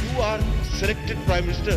You are selected Prime Minister,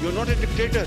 You are not a dictator.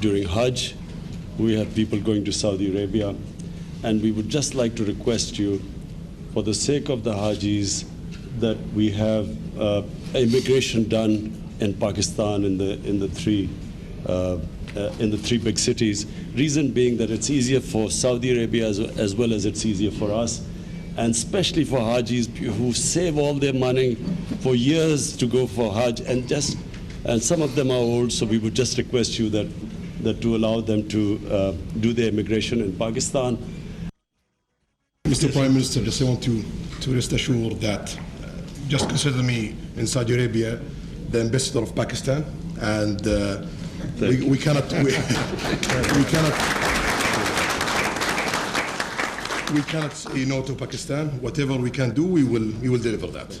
During Hajj, we have people going to Saudi Arabia, and we would just like to request you, for the sake of the Hajis, that we have immigration done in Pakistan in the three big cities. Reason being that it's easier for Saudi Arabia as well as it's easier for us, and especially for Hajis who save all their money for years to go for Hajj, and some of them are old, so we would just request you that to allow them to do their immigration in Pakistan. Mr. Prime Minister, just I want to rest assured that just consider me in Saudi Arabia the ambassador of Pakistan, and we cannot say no to Pakistan. Whatever we can do, we will deliver that.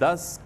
10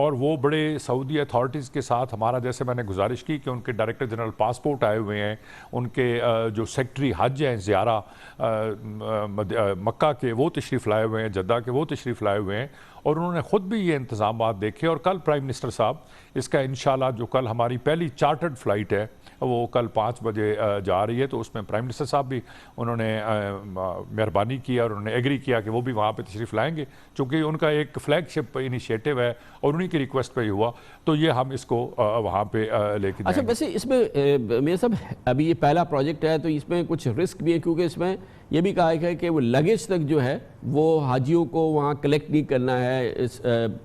اور وہ بڑے سعودی authorities کے ساتھ ہمارا جیسے میں نے گزارش کی کہ ان کے ڈائریکٹر جنرل پاسپورٹ آئے ہوئے ہیں, ان کے جو سیکٹری حج ہیں زیارہ مکہ کے وہ تشریف لائے ہوئے ہیں, جدہ کے وہ تشریف لائے ہوئے ہیں, اور انہوں نے خود بھی یہ انتظامات دیکھے. اور کل پرائم منسٹر صاحب اس کا انشاءاللہ جو کل ہماری پہلی چارٹرڈ فلائٹ ہے وہ کل 5 بجے جا رہی ہے, تو اس میں پرائم منسٹر صاحب بھی انہوں نے مہربانی کیا اور انہوں نے ایگری کیا کہ وہ بھی وہاں پہ تشریف لائیں گے, چونکہ ان کا ایک فلیگ شپ انیشیٹو ہے اور انہی کی ریکویسٹ پہ ہی ہوا, تو یہ ہم اس کو وہاں پہ لے کے جائیں گے. اچھا ویسے اس میں میرے صاحب ابھی یہ پہلا پروجیکٹ ہے تو اس میں کچھ رسک بھی ہے, کیونکہ اس میں یہ بھی کہا ہے کہ وہ لگیج تک جو ہے وہ حاجیوں کو وہاں کلیکٹ نہیں کرنا ہے اس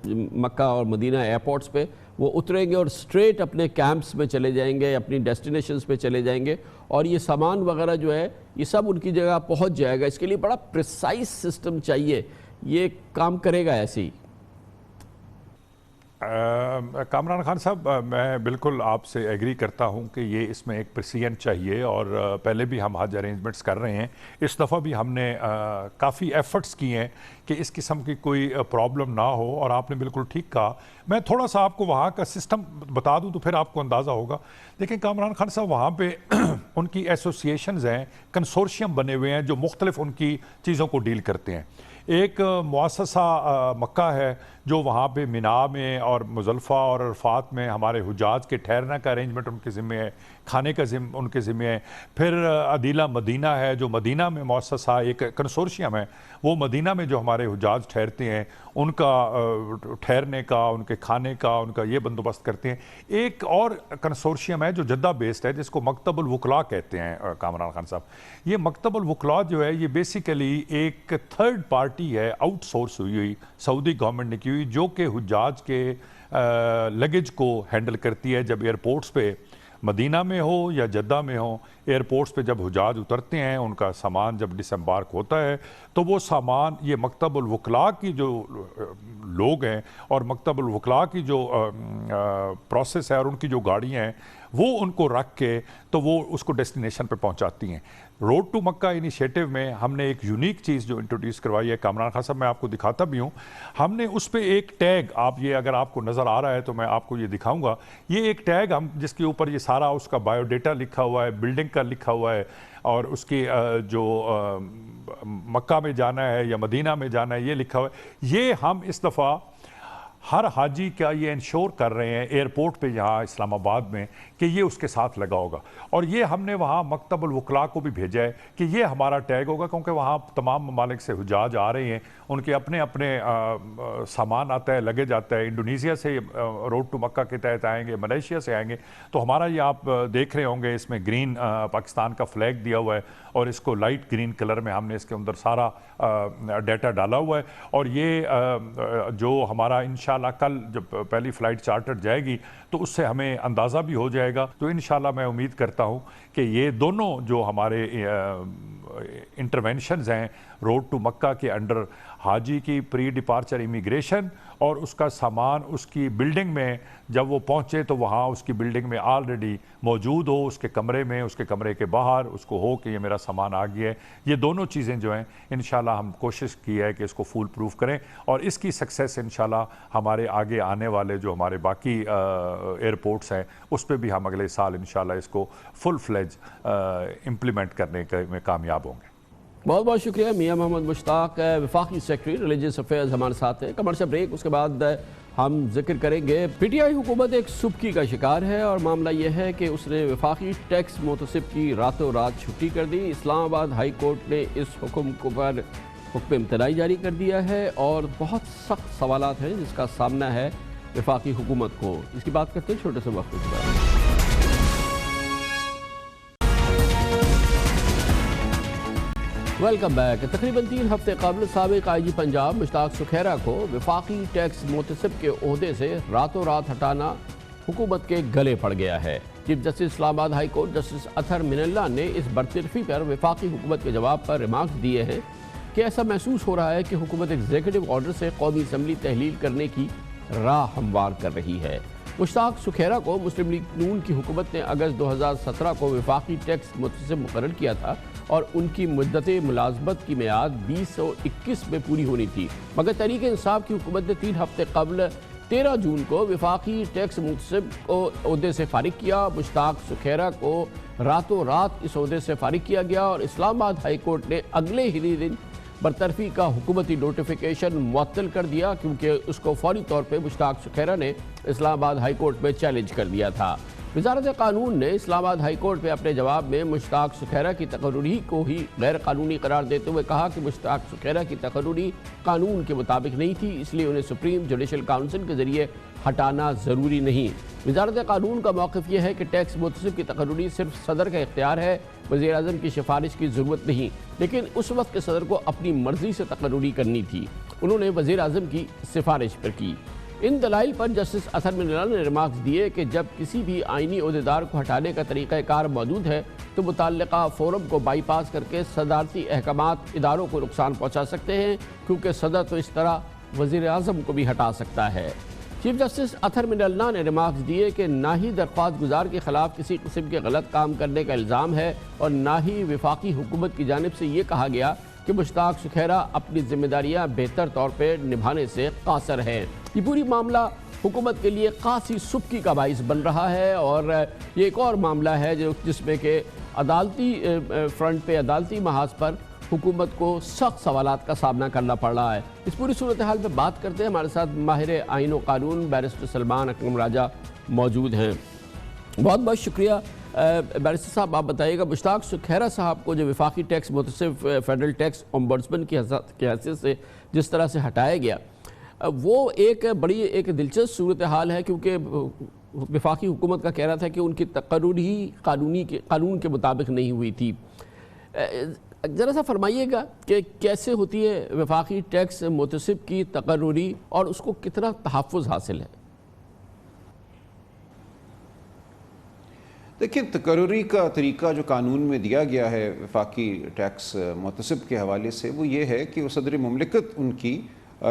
مکہ اور مدینہ ایئرپورٹس پہ, وہ اتریں گے اور سٹریٹ اپنے کیمپس میں چلے جائیں گے, اپنی ڈیسٹینیشنز پہ چلے جائیں گے, اور یہ سامان وغیرہ جو ہے یہ سب ان کی جگہ پہنچ جائے گا. اس کے لیے بڑا پریسائز سسٹم چاہیے, یہ کام کرے گا ایسے ہی؟ کامران خان صاحب میں بالکل آپ سے ایگری کرتا ہوں کہ یہ اس میں ایک پریسیجن چاہیے, اور پہلے بھی ہم حج ارینجمنٹس کر رہے ہیں, اس دفعہ بھی ہم نے کافی ایفرٹس کیے ہیں کہ اس قسم کی کوئی پرابلم نہ ہو. اور آپ نے بالکل ٹھیک کہا, میں تھوڑا سا آپ کو وہاں کا سسٹم بتا دوں تو پھر آپ کو اندازہ ہوگا. دیکھیں کامران خان صاحب وہاں پہ ان کی ایسوسیشنز ہیں, کنسورشیم بنے ہوئے ہیں جو مختلف ان کی چیزوں کو ڈیل کرتے ہیں. ایک مؤسسہ مکہ ہے جو وہاں پہ مینا میں اور مزدلفہ اور عرفات میں ہمارے حجاج کے ٹھہرنے کا ارینجمنٹ ان کے ذمہ ہے, کھانے کا ان کے ذمہ ہے. پھر عدیلہ مدینہ ہے جو مدینہ میں مؤسسہ ایک کنسورشیم ہے, وہ مدینہ میں جو ہمارے حجاج ٹھہرتے ہیں ان کا ٹھہرنے کا, ان کے کھانے کا, ان کا یہ بندوبست کرتے ہیں. ایک اور کنسورشیم ہے جو جدہ بیسڈ ہے جس کو مکتب الوکلاء کہتے ہیں کامران خان صاحب. یہ مکتب الوکلاء جو ہے یہ بیسیکلی ایک تھرڈ پارٹی ہے, آؤٹ سورس ہوئی سعودی گورنمنٹ نے کی ہوئی, جو کہ حجاج کے لگیج کو ہینڈل کرتی ہے. جب ایئرپورٹس پہ مدینہ میں ہو یا جدہ میں ہو, ایئرپورٹس پہ جب حجاج اترتے ہیں ان کا سامان جب ڈس امبارک ہوتا ہے تو وہ سامان یہ مکتب الوکلاء کی جو لوگ ہیں اور مکتب الوکلاء کی جو پروسیس ہے اور ان کی جو گاڑیاں ہیں وہ ان کو رکھ کے تو وہ اس کو ڈیسٹینیشن پہ پہنچاتی ہیں. روڈ ٹو مکہ انیشیٹو میں ہم نے ایک یونیک چیز جو انٹروڈیوس کروائی ہے کامران خان صاحب, میں آپ کو دکھاتا بھی ہوں. ہم نے اس پہ ایک ٹیگ, آپ یہ اگر آپ کو نظر آ رہا ہے تو میں آپ کو یہ دکھاؤں گا, یہ ایک ٹیگ ہم جس کے اوپر یہ سارا اس کا بایو ڈیٹا لکھا ہوا ہے, بلڈنگ کا لکھا ہوا ہے, اور اس کی جو مکہ میں جانا ہے یا مدینہ میں جانا ہے یہ لکھا ہوا ہے. یہ ہم اس دفعہ ہر حاجی کا یہ انشور کر رہے ہیں ایئرپورٹ پہ یہاں اسلام آباد میں کہ یہ اس کے ساتھ لگا ہوگا, اور یہ ہم نے وہاں مکتب الوکلاء کو بھی بھیجا ہے کہ یہ ہمارا ٹیگ ہوگا, کیونکہ وہاں تمام ممالک سے حجاج آ رہے ہیں, ان کے اپنے اپنے سامان آتا ہے, لگے جاتا ہے. انڈونیزیا سے روڈ ٹو مکہ کے تحت آئیں گے, ملیشیا سے آئیں گے, تو ہمارا یہ آپ دیکھ رہے ہوں گے اس میں گرین پاکستان کا فلیگ دیا ہوا ہے, اور اس کو لائٹ گرین کلر میں ہم نے اس کے اندر سارا ڈیٹا ڈالا ہوا ہے. اور یہ جو ہمارا انشاءاللہ کل جب پہلی فلائٹ چارٹر جائے گی تو اس سے ہمیں اندازہ بھی ہو جائے گا. تو انشاءاللہ میں امید کرتا ہوں کہ یہ دونوں جو ہمارے انٹرونشنز ہیں روڈ ٹو مکہ کے انڈر, حاجی کی پری ڈپارچر امیگریشن اور اس کا سامان اس کی بلڈنگ میں جب وہ پہنچے تو وہاں اس کی بلڈنگ میں آلریڈی موجود ہو, اس کے کمرے میں, اس کے کمرے کے باہر اس کو ہو کہ یہ میرا سامان آ گیا ہے. یہ دونوں چیزیں جو ہیں انشاءاللہ ہم کوشش کی ہے کہ اس کو فول پروف کریں, اور اس کی سکسیس انشاءاللہ ہمارے آگے آنے والے جو ہمارے باقی ایئرپورٹس ہیں اس پہ بھی ہم اگلے سال انشاءاللہ اس کو فل فلیج امپلیمنٹ کرنے میں کامیاب ہوں گے. بہت بہت شکریہ میاں محمد مشتاق, وفاقی سیکرٹری ریلیجس افیئرز ہمارے ساتھ ہیں. کمرشل بریک, اس کے بعد ہم ذکر کریں گے. پی ٹی آئی حکومت ایک سبکی کا شکار ہے, اور معاملہ یہ ہے کہ اس نے وفاقی ٹیکس محتسب کی راتوں رات چھٹی کر دی. اسلام آباد ہائی کورٹ نے اس حکم پر حکم امتناعی جاری کر دیا ہے, اور بہت سخت سوالات ہیں جس کا سامنا ہے وفاقی حکومت کو. اس کی بات کرتے ہیں چھوٹے سے وقت کے بعد. Welcome back. تقریباً 3 ہفتے قبل سابق آئی جی پنجاب مشتاق سکھیرا کو وفاقی ٹیکس محتسب کے عہدے سے راتوں رات ہٹانا حکومت کے گلے پڑ گیا ہے. چیف جسٹس اسلام آباد ہائی کورٹ جسٹس اطہر من اللہ نے اس برطرفی پر وفاقی حکومت کے جواب پر ریمارکس دیے ہیں کہ ایسا محسوس ہو رہا ہے کہ حکومت ایگزیکٹو آرڈر سے قومی اسمبلی تحلیل کرنے کی راہ ہموار کر رہی ہے. مشتاق سکھیرا کو مسلم لیگ نون کی حکومت نے اگست 2017 کو وفاقی ٹیکس متسب مقرر کیا تھا اور ان کی مدت ملازمت کی میعاد 2021 میں پوری ہونی تھی، مگر تحریک انصاف کی حکومت نے 3 ہفتے قبل 13 جون کو وفاقی ٹیکس متسب کو عہدے سے فارغ کیا۔ مشتاق سکھیرا کو راتوں رات اس عہدے سے فارغ کیا گیا اور اسلام آباد ہائی کورٹ نے اگلے ہی دن برطرفی کا حکومتی نوٹیفیکیشن معطل کر دیا، کیونکہ اس کو فوری طور پہ مشتاق سکھیرا نے اسلام آباد ہائی کورٹ میں چیلنج کر دیا تھا۔ وزارت قانون نے اسلام آباد ہائی کورٹ میں اپنے جواب میں مشتاق سکھیرا کی تقرری کو ہی غیر قانونی قرار دیتے ہوئے کہا کہ مشتاق سکھیرا کی تقرری قانون کے مطابق نہیں تھی، اس لیے انہیں سپریم جوڈیشل کاؤنسل کے ذریعے ہٹانا ضروری نہیں۔ وزارت قانون کا موقف یہ ہے کہ ٹیکس متسب کی تقرری صرف صدر کا اختیار ہے، وزیر اعظم کی سفارش کی ضرورت نہیں، لیکن اس وقت کے صدر کو اپنی مرضی سے تقرری کرنی تھی، انہوں نے وزیر اعظم کی سفارش پر کی۔ ان دلائل پر جسٹس اطہر من اللہ نے ریمارکس دیے کہ جب کسی بھی آئینی عہدیدار کو ہٹانے کا طریقہ کار موجود ہے تو متعلقہ فورم کو بائی پاس کر کے صدارتی احکامات اداروں کو نقصان پہنچا سکتے ہیں، کیونکہ صدر تو اس طرح وزیر اعظم کو بھی ہٹا سکتا ہے۔ چیف جسٹس اطہر من اللہ نے ریمارکس دیے کہ نہ ہی درخواست گزار کے خلاف کسی قسم کے غلط کام کرنے کا الزام ہے اور نہ ہی وفاقی حکومت کی جانب سے یہ کہا گیا کہ مشتاق سکھیرا اپنی ذمہ داریاں بہتر طور پہ نبھانے سے قاصر ہے۔ یہ پوری معاملہ حکومت کے لیے خاصی سبکی کا باعث بن رہا ہے اور یہ ایک اور معاملہ ہے جس میں کہ عدالتی فرنٹ پہ، عدالتی محاذ پر حکومت کو سخت سوالات کا سامنا کرنا پڑ رہا ہے۔ اس پوری صورتحال پہ بات کرتے ہیں، ہمارے ساتھ ماہر آئین و قانون بیرسٹر سلمان اکرم راجہ موجود ہیں۔ بہت بہت شکریہ بیرسٹر صاحب، آپ بتائیے گا مشتاق سکھیرا صاحب کو جو وفاقی ٹیکس متسب فیڈرل ٹیکس اومبڈسمن کی حیثیت سے جس طرح سے ہٹایا گیا، وہ ایک بڑی ایک دلچسپ صورتحال ہے، کیونکہ وفاقی حکومت کا کہہ رہا تھا کہ ان کی تقرری ہی قانون کے مطابق نہیں ہوئی تھی۔ ذرا سا فرمائیے گا کہ کیسے ہوتی ہے وفاقی ٹیکس متسب کی تقرری اور اس کو کتنا تحفظ حاصل ہے؟ دیکھیں، تقرری کا طریقہ جو قانون میں دیا گیا ہے وفاقی ٹیکس متسب کے حوالے سے، وہ یہ ہے کہ وہ صدر مملکت ان کی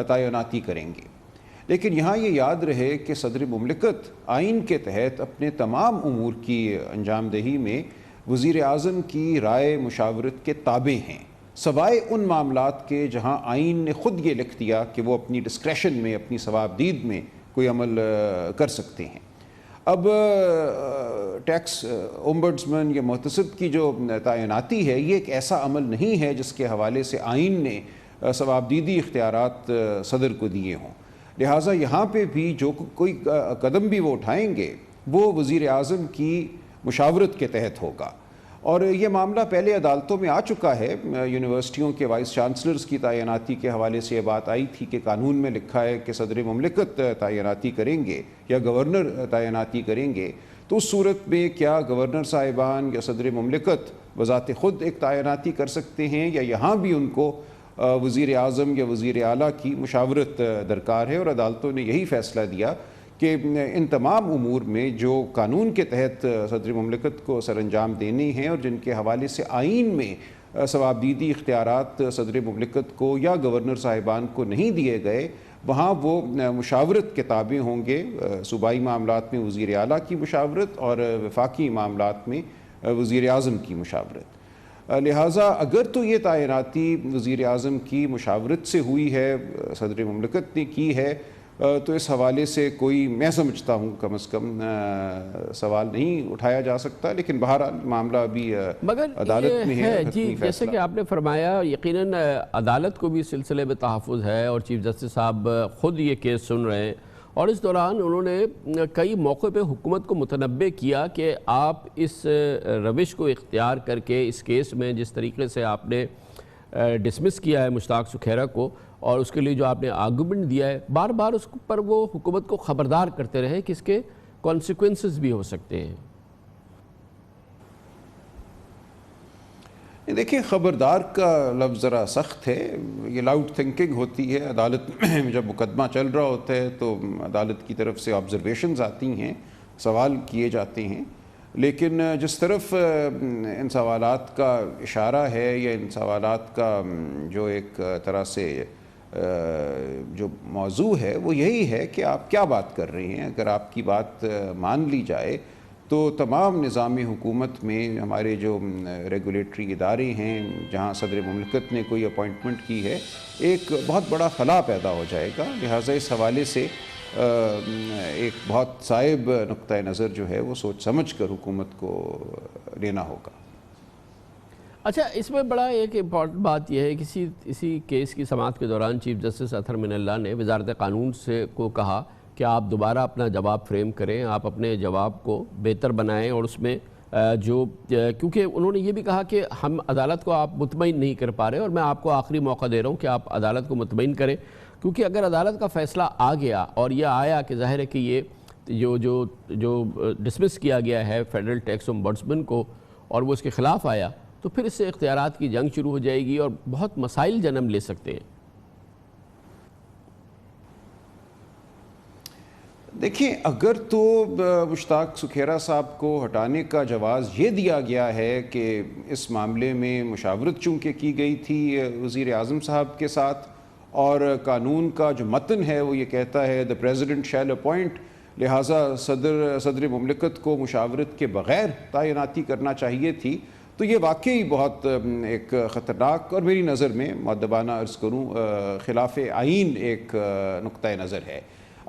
تعیناتی کریں گے، لیکن یہاں یہ یاد رہے کہ صدر مملکت آئین کے تحت اپنے تمام امور کی انجام دہی میں وزیر اعظم کی رائے مشاورت کے تابع ہیں، سوائے ان معاملات کے جہاں آئین نے خود یہ لکھ دیا کہ وہ اپنی ڈسکریشن میں، اپنی ثوابدید میں کوئی عمل کر سکتے ہیں۔ اب ٹیکس اومبڈسمن یا محتسب کی جو تعیناتی ہے، یہ ایک ایسا عمل نہیں ہے جس کے حوالے سے آئین نے ثوابدیدی اختیارات صدر کو دیے ہوں، لہٰذا یہاں پہ بھی جو کوئی قدم بھی وہ اٹھائیں گے وہ وزیر اعظم کی مشاورت کے تحت ہوگا۔ اور یہ معاملہ پہلے عدالتوں میں آ چکا ہے، یونیورسٹیوں کے وائس چانسلرز کی تعیناتی کے حوالے سے یہ بات آئی تھی کہ قانون میں لکھا ہے کہ صدر مملکت تعیناتی کریں گے یا گورنر تعیناتی کریں گے، تو اس صورت میں کیا گورنر صاحبان یا صدر مملکت بذات خود ایک تعیناتی کر سکتے ہیں، یا یہاں بھی ان کو وزیر اعظم یا وزیر اعلیٰ کی مشاورت درکار ہے؟ اور عدالتوں نے یہی فیصلہ دیا کہ ان تمام امور میں جو قانون کے تحت صدر مملکت کو سر انجام دینے ہیں اور جن کے حوالے سے آئین میں ثوابدیدی اختیارات صدر مملکت کو یا گورنر صاحبان کو نہیں دیے گئے، وہاں وہ مشاورت کے تابع ہوں گے۔ صوبائی معاملات میں وزیر اعلیٰ کی مشاورت اور وفاقی معاملات میں وزیر اعظم کی مشاورت۔ لہٰذا اگر تو یہ تعیناتی وزیر اعظم کی مشاورت سے ہوئی ہے، صدر مملکت نے کی ہے، تو اس حوالے سے کوئی، میں سمجھتا ہوں کم از کم سوال نہیں اٹھایا جا سکتا، لیکن بہرحال معاملہ ابھی عدالت میں ہے۔ جی، جیسے کہ آپ نے فرمایا، یقیناً عدالت کو بھی سلسلے میں تحفظ ہے اور چیف جسٹس صاحب خود یہ کیس سن رہے ہیں، اور اس دوران انہوں نے کئی موقع پہ حکومت کو متنبہ کیا کہ آپ اس روش کو اختیار کر کے اس کیس میں جس طریقے سے آپ نے ڈسمس کیا ہے مشتاق سکھیرا کو، اور اس کے لیے جو آپ نے آرگومنٹ دیا ہے، بار بار اس پر وہ حکومت کو خبردار کرتے رہے کہ اس کے کانسیکوینسز بھی ہو سکتے ہیں۔ دیکھیں، خبردار کا لفظ ذرا سخت ہے، یہ لاؤڈ تھنکنگ ہوتی ہے۔ عدالت میں جب مقدمہ چل رہا ہوتا ہے تو عدالت کی طرف سے آبزرویشنز آتی ہیں، سوال کیے جاتے ہیں، لیکن جس طرف ان سوالات کا اشارہ ہے یا ان سوالات کا جو ایک طرح سے جو موضوع ہے وہ یہی ہے کہ آپ کیا بات کر رہے ہیں. اگر آپ کی بات مان لی جائے تو تمام نظام حکومت میں ہمارے جو ریگولیٹری ادارے ہیں جہاں صدر مملکت نے کوئی اپوائنٹمنٹ کی ہے ایک بہت بڑا خلا پیدا ہو جائے گا. لہٰذا اس حوالے سے ایک بہت صائب نقطہ نظر جو ہے وہ سوچ سمجھ کر حکومت کو لینا ہوگا. اچھا، اس میں بڑا ایک امپورٹنٹ بات یہ ہے کہ اسی کیس کی سماعت کے دوران چیف جسٹس اطہر من اللہ نے وزارت قانون سے کو کہا کہ آپ دوبارہ اپنا جواب فریم کریں، آپ اپنے جواب کو بہتر بنائیں، اور اس میں کیونکہ انہوں نے یہ بھی کہا کہ ہم عدالت کو آپ مطمئن نہیں کر پا رہے، اور میں آپ کو آخری موقع دے رہا ہوں کہ آپ عدالت کو مطمئن کریں، کیونکہ اگر عدالت کا فیصلہ آ گیا اور یہ آیا کہ ظاہر ہے کہ یہ جو ڈسمس کیا گیا ہے فیڈرل ٹیکس امبڈسمن کو اور وہ اس کے خلاف آیا، تو پھر اس سے اختیارات کی جنگ شروع ہو جائے گی اور بہت مسائل جنم لے سکتے ہیں. دیکھیں، اگر تو مشتاق سکھیرا صاحب کو ہٹانے کا جواز یہ دیا گیا ہے کہ اس معاملے میں مشاورت چونکہ کی گئی تھی وزیر اعظم صاحب کے ساتھ، اور قانون کا جو متن ہے وہ یہ کہتا ہے the president shall appoint، لہٰذا صدر مملکت کو مشاورت کے بغیر تعیناتی کرنا چاہیے تھی، تو یہ واقعی بہت ایک خطرناک اور میری نظر میں مؤدبانہ عرض کروں خلاف آئین ایک نقطہ نظر ہے.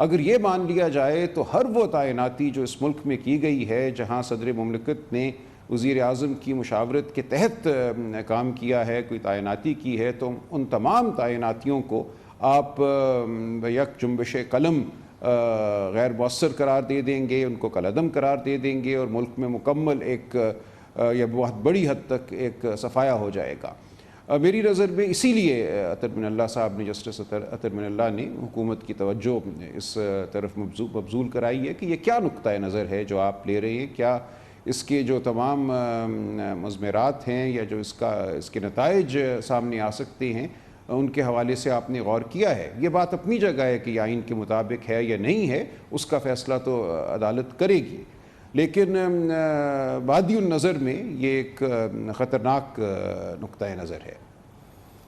اگر یہ مان لیا جائے تو ہر وہ تعیناتی جو اس ملک میں کی گئی ہے جہاں صدر مملکت نے وزیر اعظم کی مشاورت کے تحت کام کیا ہے، کوئی تعیناتی کی ہے، تو ان تمام تعیناتیوں کو آپ یک جنبش قلم غیر مؤثر قرار دے دیں گے، ان کو کالعدم قرار دے دیں گے، اور ملک میں مکمل ایک یا بہت بڑی حد تک ایک صفایا ہو جائے گا. میری نظر میں اسی لیے اطہر من اللہ صاحب نے جسٹس اطہر من اللہ نے حکومت کی توجہ اس طرف مبذول کرائی ہے کہ یہ کیا نقطہ نظر ہے جو آپ لے رہے ہیں، کیا اس کے جو تمام مضمرات ہیں یا جو اس کے نتائج سامنے آ سکتے ہیں ان کے حوالے سے آپ نے غور کیا ہے. یہ بات اپنی جگہ ہے کہ یہ آئین کے مطابق ہے یا نہیں ہے، اس کا فیصلہ تو عدالت کرے گی، لیکن بادی النظر میں یہ ایک خطرناک نقطہ نظر ہے.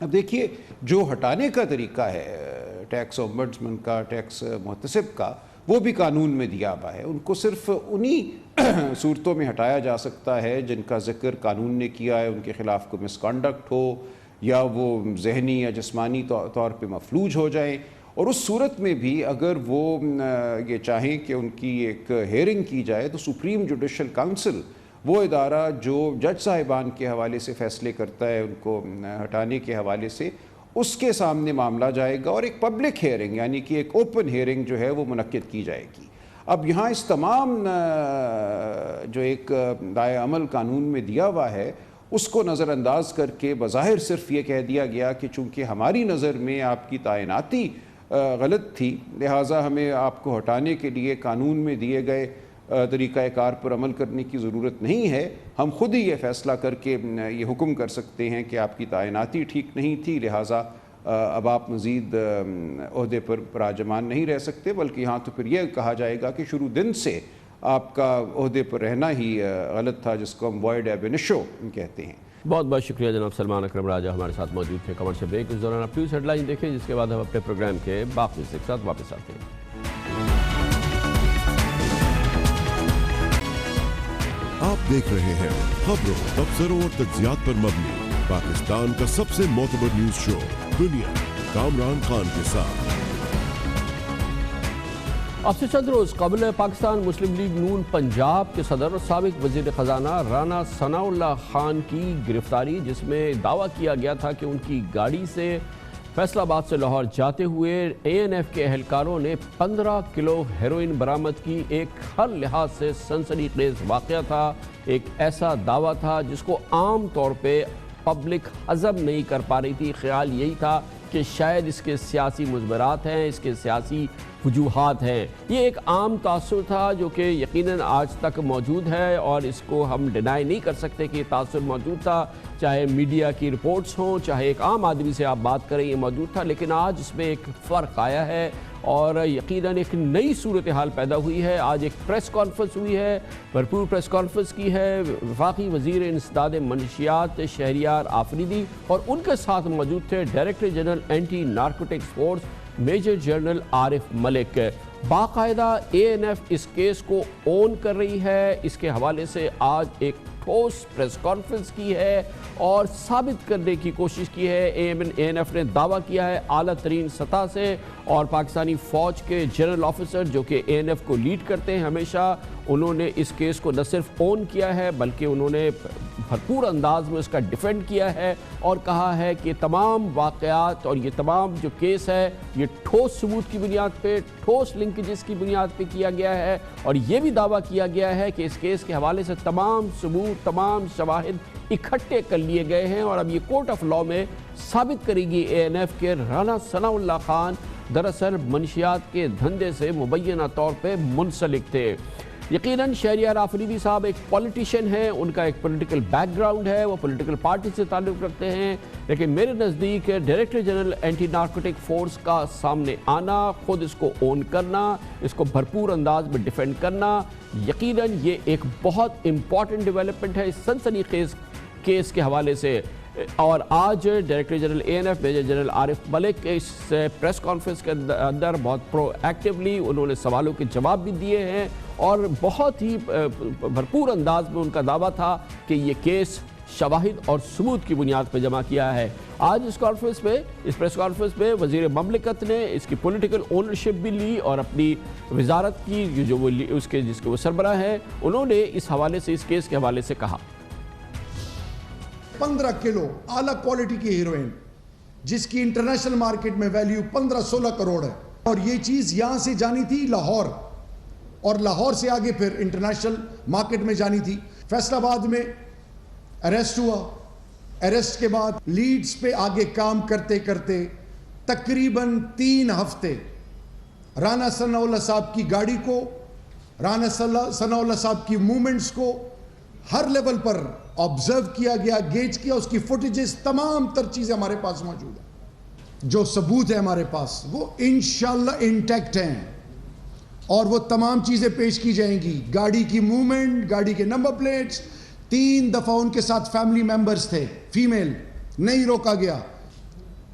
اب دیکھیے، جو ہٹانے کا طریقہ ہے ٹیکس امبڈسمن کا، ٹیکس محتسب کا، وہ بھی قانون میں دیا ہوا ہے. ان کو صرف انہی صورتوں میں ہٹایا جا سکتا ہے جن کا ذکر قانون نے کیا ہے، ان کے خلاف کوئی مس کانڈکٹ ہو یا وہ ذہنی یا جسمانی طور پہ مفلوج ہو جائیں. اور اس صورت میں بھی اگر وہ یہ چاہیں کہ ان کی ایک ہیئرنگ کی جائے تو سپریم جوڈیشل کاؤنسل، وہ ادارہ جو جج صاحبان کے حوالے سے فیصلے کرتا ہے ان کو ہٹانے کے حوالے سے، اس کے سامنے معاملہ جائے گا اور ایک پبلک ہیئرنگ یعنی کہ ایک اوپن ہیئرنگ جو ہے وہ منعقد کی جائے گی. اب یہاں اس تمام جو ایک دائیں عمل قانون میں دیا ہوا ہے اس کو نظر انداز کر کے بظاہر صرف یہ کہہ دیا گیا کہ چونکہ ہماری نظر میں آپ کی تعیناتی غلط تھی، لہٰذا ہمیں آپ کو ہٹانے کے لیے قانون میں دیے گئے طریقہ کار پر عمل کرنے کی ضرورت نہیں ہے، ہم خود ہی یہ فیصلہ کر کے یہ حکم کر سکتے ہیں کہ آپ کی تعیناتی ٹھیک نہیں تھی، لہٰذا اب آپ مزید عہدے پر براجمان نہیں رہ سکتے. بلکہ یہاں تو پھر یہ کہا جائے گا کہ شروع دن سے آپ کا عہدے پر رہنا ہی غلط تھا، جس کو ہم وائڈ ایب انیشو کہتے ہیں. بہت بہت شکریہ جناب سلمان اکرم راجہ ہمارے ساتھ موجود تھے. کمرشل بریک اس دوران آپ نیوز ہیڈ لائن دیکھیں، جس کے بعد ہم اپنے پروگرام کے باقی کے ساتھ واپس آتے ہیں. آپ دیکھ رہے ہیں خبروں، تبصروں اور تجزیات پر مبنی پاکستان کا سب سے معتبر نیوز شو دنیا، کامران خان کے ساتھ. اب سے چند روز قبل پاکستان مسلم لیگ نون پنجاب کے صدر اور سابق وزیر خزانہ رانا ثناء اللہ خان کی گرفتاری، جس میں دعویٰ کیا گیا تھا کہ ان کی گاڑی سے فیصل آباد سے لاہور جاتے ہوئے ANF کے اہلکاروں نے 15 کلو ہیروئن برآمد کی. ایک ہر لحاظ سے سنسنی خیز واقعہ تھا، ایک ایسا دعویٰ تھا جس کو عام طور پہ پبلک ہضم نہیں کر پا رہی تھی. خیال یہی تھا کہ شاید اس کے سیاسی مضمرات ہیں، اس کے سیاسی وجوہات ہیں۔ یہ ایک عام تاثر تھا جو کہ یقیناً آج تک موجود ہے اور اس کو ہم ڈینائی نہیں کر سکتے کہ یہ تاثر موجود تھا، چاہے میڈیا کی رپورٹس ہوں، چاہے ایک عام آدمی سے آپ بات کریں، یہ موجود تھا۔ لیکن آج اس میں ایک فرق آیا ہے اور یقیناً ایک نئی صورتحال پیدا ہوئی ہے۔ آج ایک پریس کانفرنس ہوئی ہے، بھرپور پریس کانفرنس کی ہے وفاقی وزیر انسداد منشیات شہریار آفریدی، اور ان کے ساتھ موجود تھے director general anti narcotics force major general Arif Malik. باقاعدہ ANF اس کیس کو اون کر رہی ہے، اس کے حوالے سے آج ایک ٹھوس پریس کانفرنس کی ہے اور ثابت کرنے کی کوشش کی ہے۔ ANF نے دعویٰ کیا ہے اعلیٰ ترین سطح سے، اور پاکستانی فوج کے جنرل آفیسر جو کہ ANF کو لیڈ کرتے ہیں ہمیشہ، انہوں نے اس کیس کو نہ صرف اون کیا ہے بلکہ انہوں نے بھرپور انداز میں اس کا ڈیفینڈ کیا ہے اور کہا ہے کہ تمام واقعات اور یہ تمام جو کیس ہے یہ ٹھوس ثبوت کی بنیاد پہ، ٹھوس لنکیجز کی بنیاد پہ کیا گیا ہے، اور یہ بھی دعویٰ کیا گیا ہے کہ اس کیس کے حوالے سے تمام ثبوت، تمام شواہد اکٹھے کر لیے گئے ہیں، اور اب یہ کورٹ آف لاء میں ثابت کرے گی ANF کے رانا ثناء اللہ خان دراصل منشیات کے دھندے سے مبینہ طور پہ منسلک تھے۔ یقیناً شہریار آفریدی صاحب ایک پولیٹیشین ہیں، ان کا ایک پولیٹیکل بیک گراؤنڈ ہے، وہ پولیٹیکل پارٹی سے تعلق رکھتے ہیں، لیکن میرے نزدیک director general anti narcotic force کا سامنے آنا، خود اس کو اون کرنا، اس کو بھرپور انداز میں ڈیفینڈ کرنا، یقیناً یہ ایک بہت امپورٹنٹ ڈیولپمنٹ ہے اس سنسنی خیز کیس کے حوالے سے۔ اور آج director general ANF major general Arif Malik اس پریس کانفرنس کے اندر بہت پرو ایکٹیولی انہوں نے سوالوں کے جواب بھی دیے ہیں، اور بہت ہی بھرپور انداز میں ان کا دعویٰ تھا کہ یہ کیس شواہد اور ثبوت کی بنیاد پہ جمع کیا ہے۔ آج اس کانفرنس میں، اس پریس کانفرنس میں وزیر مملکت نے اس کی پولیٹیکل اونرشپ بھی لی اور اپنی وزارت کی جو وہ جس کے وہ سربراہ ہیں، انہوں نے اس حوالے سے، اس کیس کے حوالے سے کہا 15 کلو اعلیٰ کوالٹی کی ہیروئن جس کی انٹرنیشنل مارکیٹ میں ویلیو 15-16 کروڑ ہے، اور یہ چیز یہاں سے جانی تھی لاہور، اور لاہور سے آگے پھر انٹرنیشنل مارکیٹ میں جانی تھی۔ فیصل آباد میں اریسٹ ہوا، اریسٹ کے بعد لیڈز پہ آگے کام کرتے کرتے تقریباً 3 ہفتے رانا ثناء اللہ صاحب کی گاڑی کو، رانا ثناء اللہ صاحب کی موومنٹس کو ہر لیول پر آبزرو کیا گیا، گیج کیا، اس کی فوٹیجز، تمام تر چیزیں ہمارے پاس موجود ہیں۔ جو ثبوت ہے ہمارے پاس وہ انشاءاللہ انٹیکٹ ہیں، اور وہ تمام چیزیں پیش کی جائیں گی۔ گاڑی کی موومنٹ، گاڑی کے نمبر پلیٹس، 3 دفعہ ان کے ساتھ فیملی ممبرز تھے، فیمیل، نہیں روکا گیا۔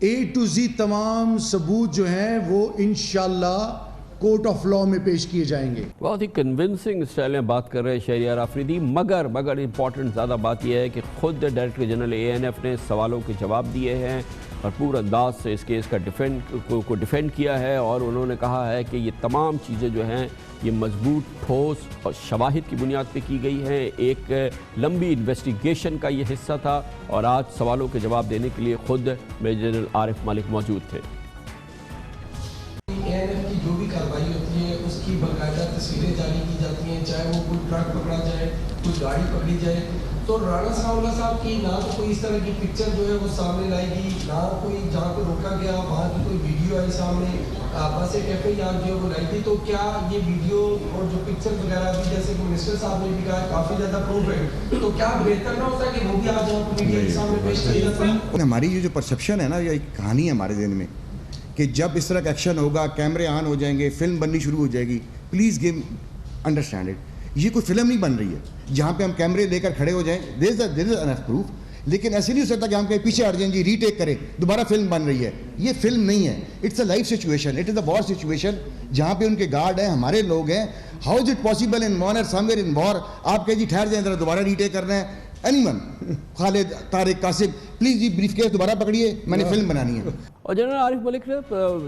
A to Z تمام ثبوت جو ہیں وہ انشاءاللہ کورٹ آف لاء میں پیش کیے جائیں گے۔ بہت ہی کنونسنگ اسٹائل میں بات کر رہے ہیں شہریار آفریدی، مگر امپورٹنٹ زیادہ بات یہ ہے کہ خود ڈائریکٹر جنرل ANF نے سوالوں کے جواب دیے ہیں، بھرپور انداز سے اس کیس کا ڈیفینڈ کیا ہے، اور انہوں نے کہا ہے کہ یہ تمام چیزیں جو ہیں یہ مضبوط، ٹھوس اور شواہد کی بنیاد پہ کی گئی ہیں، ایک لمبی انویسٹیگیشن کا یہ حصہ تھا، اور آج سوالوں کے جواب دینے کے لیے خود میجر جنرل عارف ملک موجود تھے۔ جو بھی کارروائی ہوتی ہے اس کی باقاعدہ تصویریں جاری کی جاتی ہیں، چاہے وہ کوئی ٹرک پکڑا جائے، کوئی گاڑی پکڑی جائے، تو رانا ثناء اللہ صاحب کی نہ تو کوئی اس طرح کی پکچر جو ہے وہ سامنے لائی گئی، نہ کوئی جہاں کو روکا گیا وہاں کی کوئی ویڈیو آئی سامنے، بس ایک FIR جو ہے وہ لائی گئی۔ تو کیا یہ ویڈیو اور جو پکچر وغیرہ بھی، جیسے کہ منسٹر صاحب نے بھی کہا کافی زیادہ پروف ہے، تو کیا بہتر نہ ہوتا کہ وہ بھی آج یہاں کو میڈیا کے سامنے پیش کیا جاتا؟ ہماری یہ جو پرسیپشن ہے نا، یہ ایک کہانی ہے ہمارے ذہن میں کہ جب اس طرح کا ایکشن ہوگا، کیمرے آن ہو جائیں گے، فلم بننی شروع ہو جائے گی۔ پلیز گیو انڈرسٹینڈ اٹ، یہ کوئی فلم نہیں بن رہی ہے جہاں پہ ہم کیمرے لے کر کھڑے ہو جائیں، دیر از انف پروف، لیکن ایسے نہیں ہو سکتا کہ ہم کہیں پیچھے ہٹ جائیں جی ری ٹیک کریں، دوبارہ فلم بن رہی ہے۔ یہ فلم نہیں ہے، it's a life situation, it is a war situation, جہاں پہ ان کے گارڈ ہیں، ہمارے لوگ ہیں۔ How is it possible in war somewhere in war آپ کہیں جی ٹھہر جائیں ذرا دوبارہ ری ٹیک کرنا ہے؟ Anyone, Khalid, Tariq, Qasim, please ji briefcase دوبارہ پکڑیے، میں نے فلم بنانی ہے۔ اور جنرل عارف ملک نے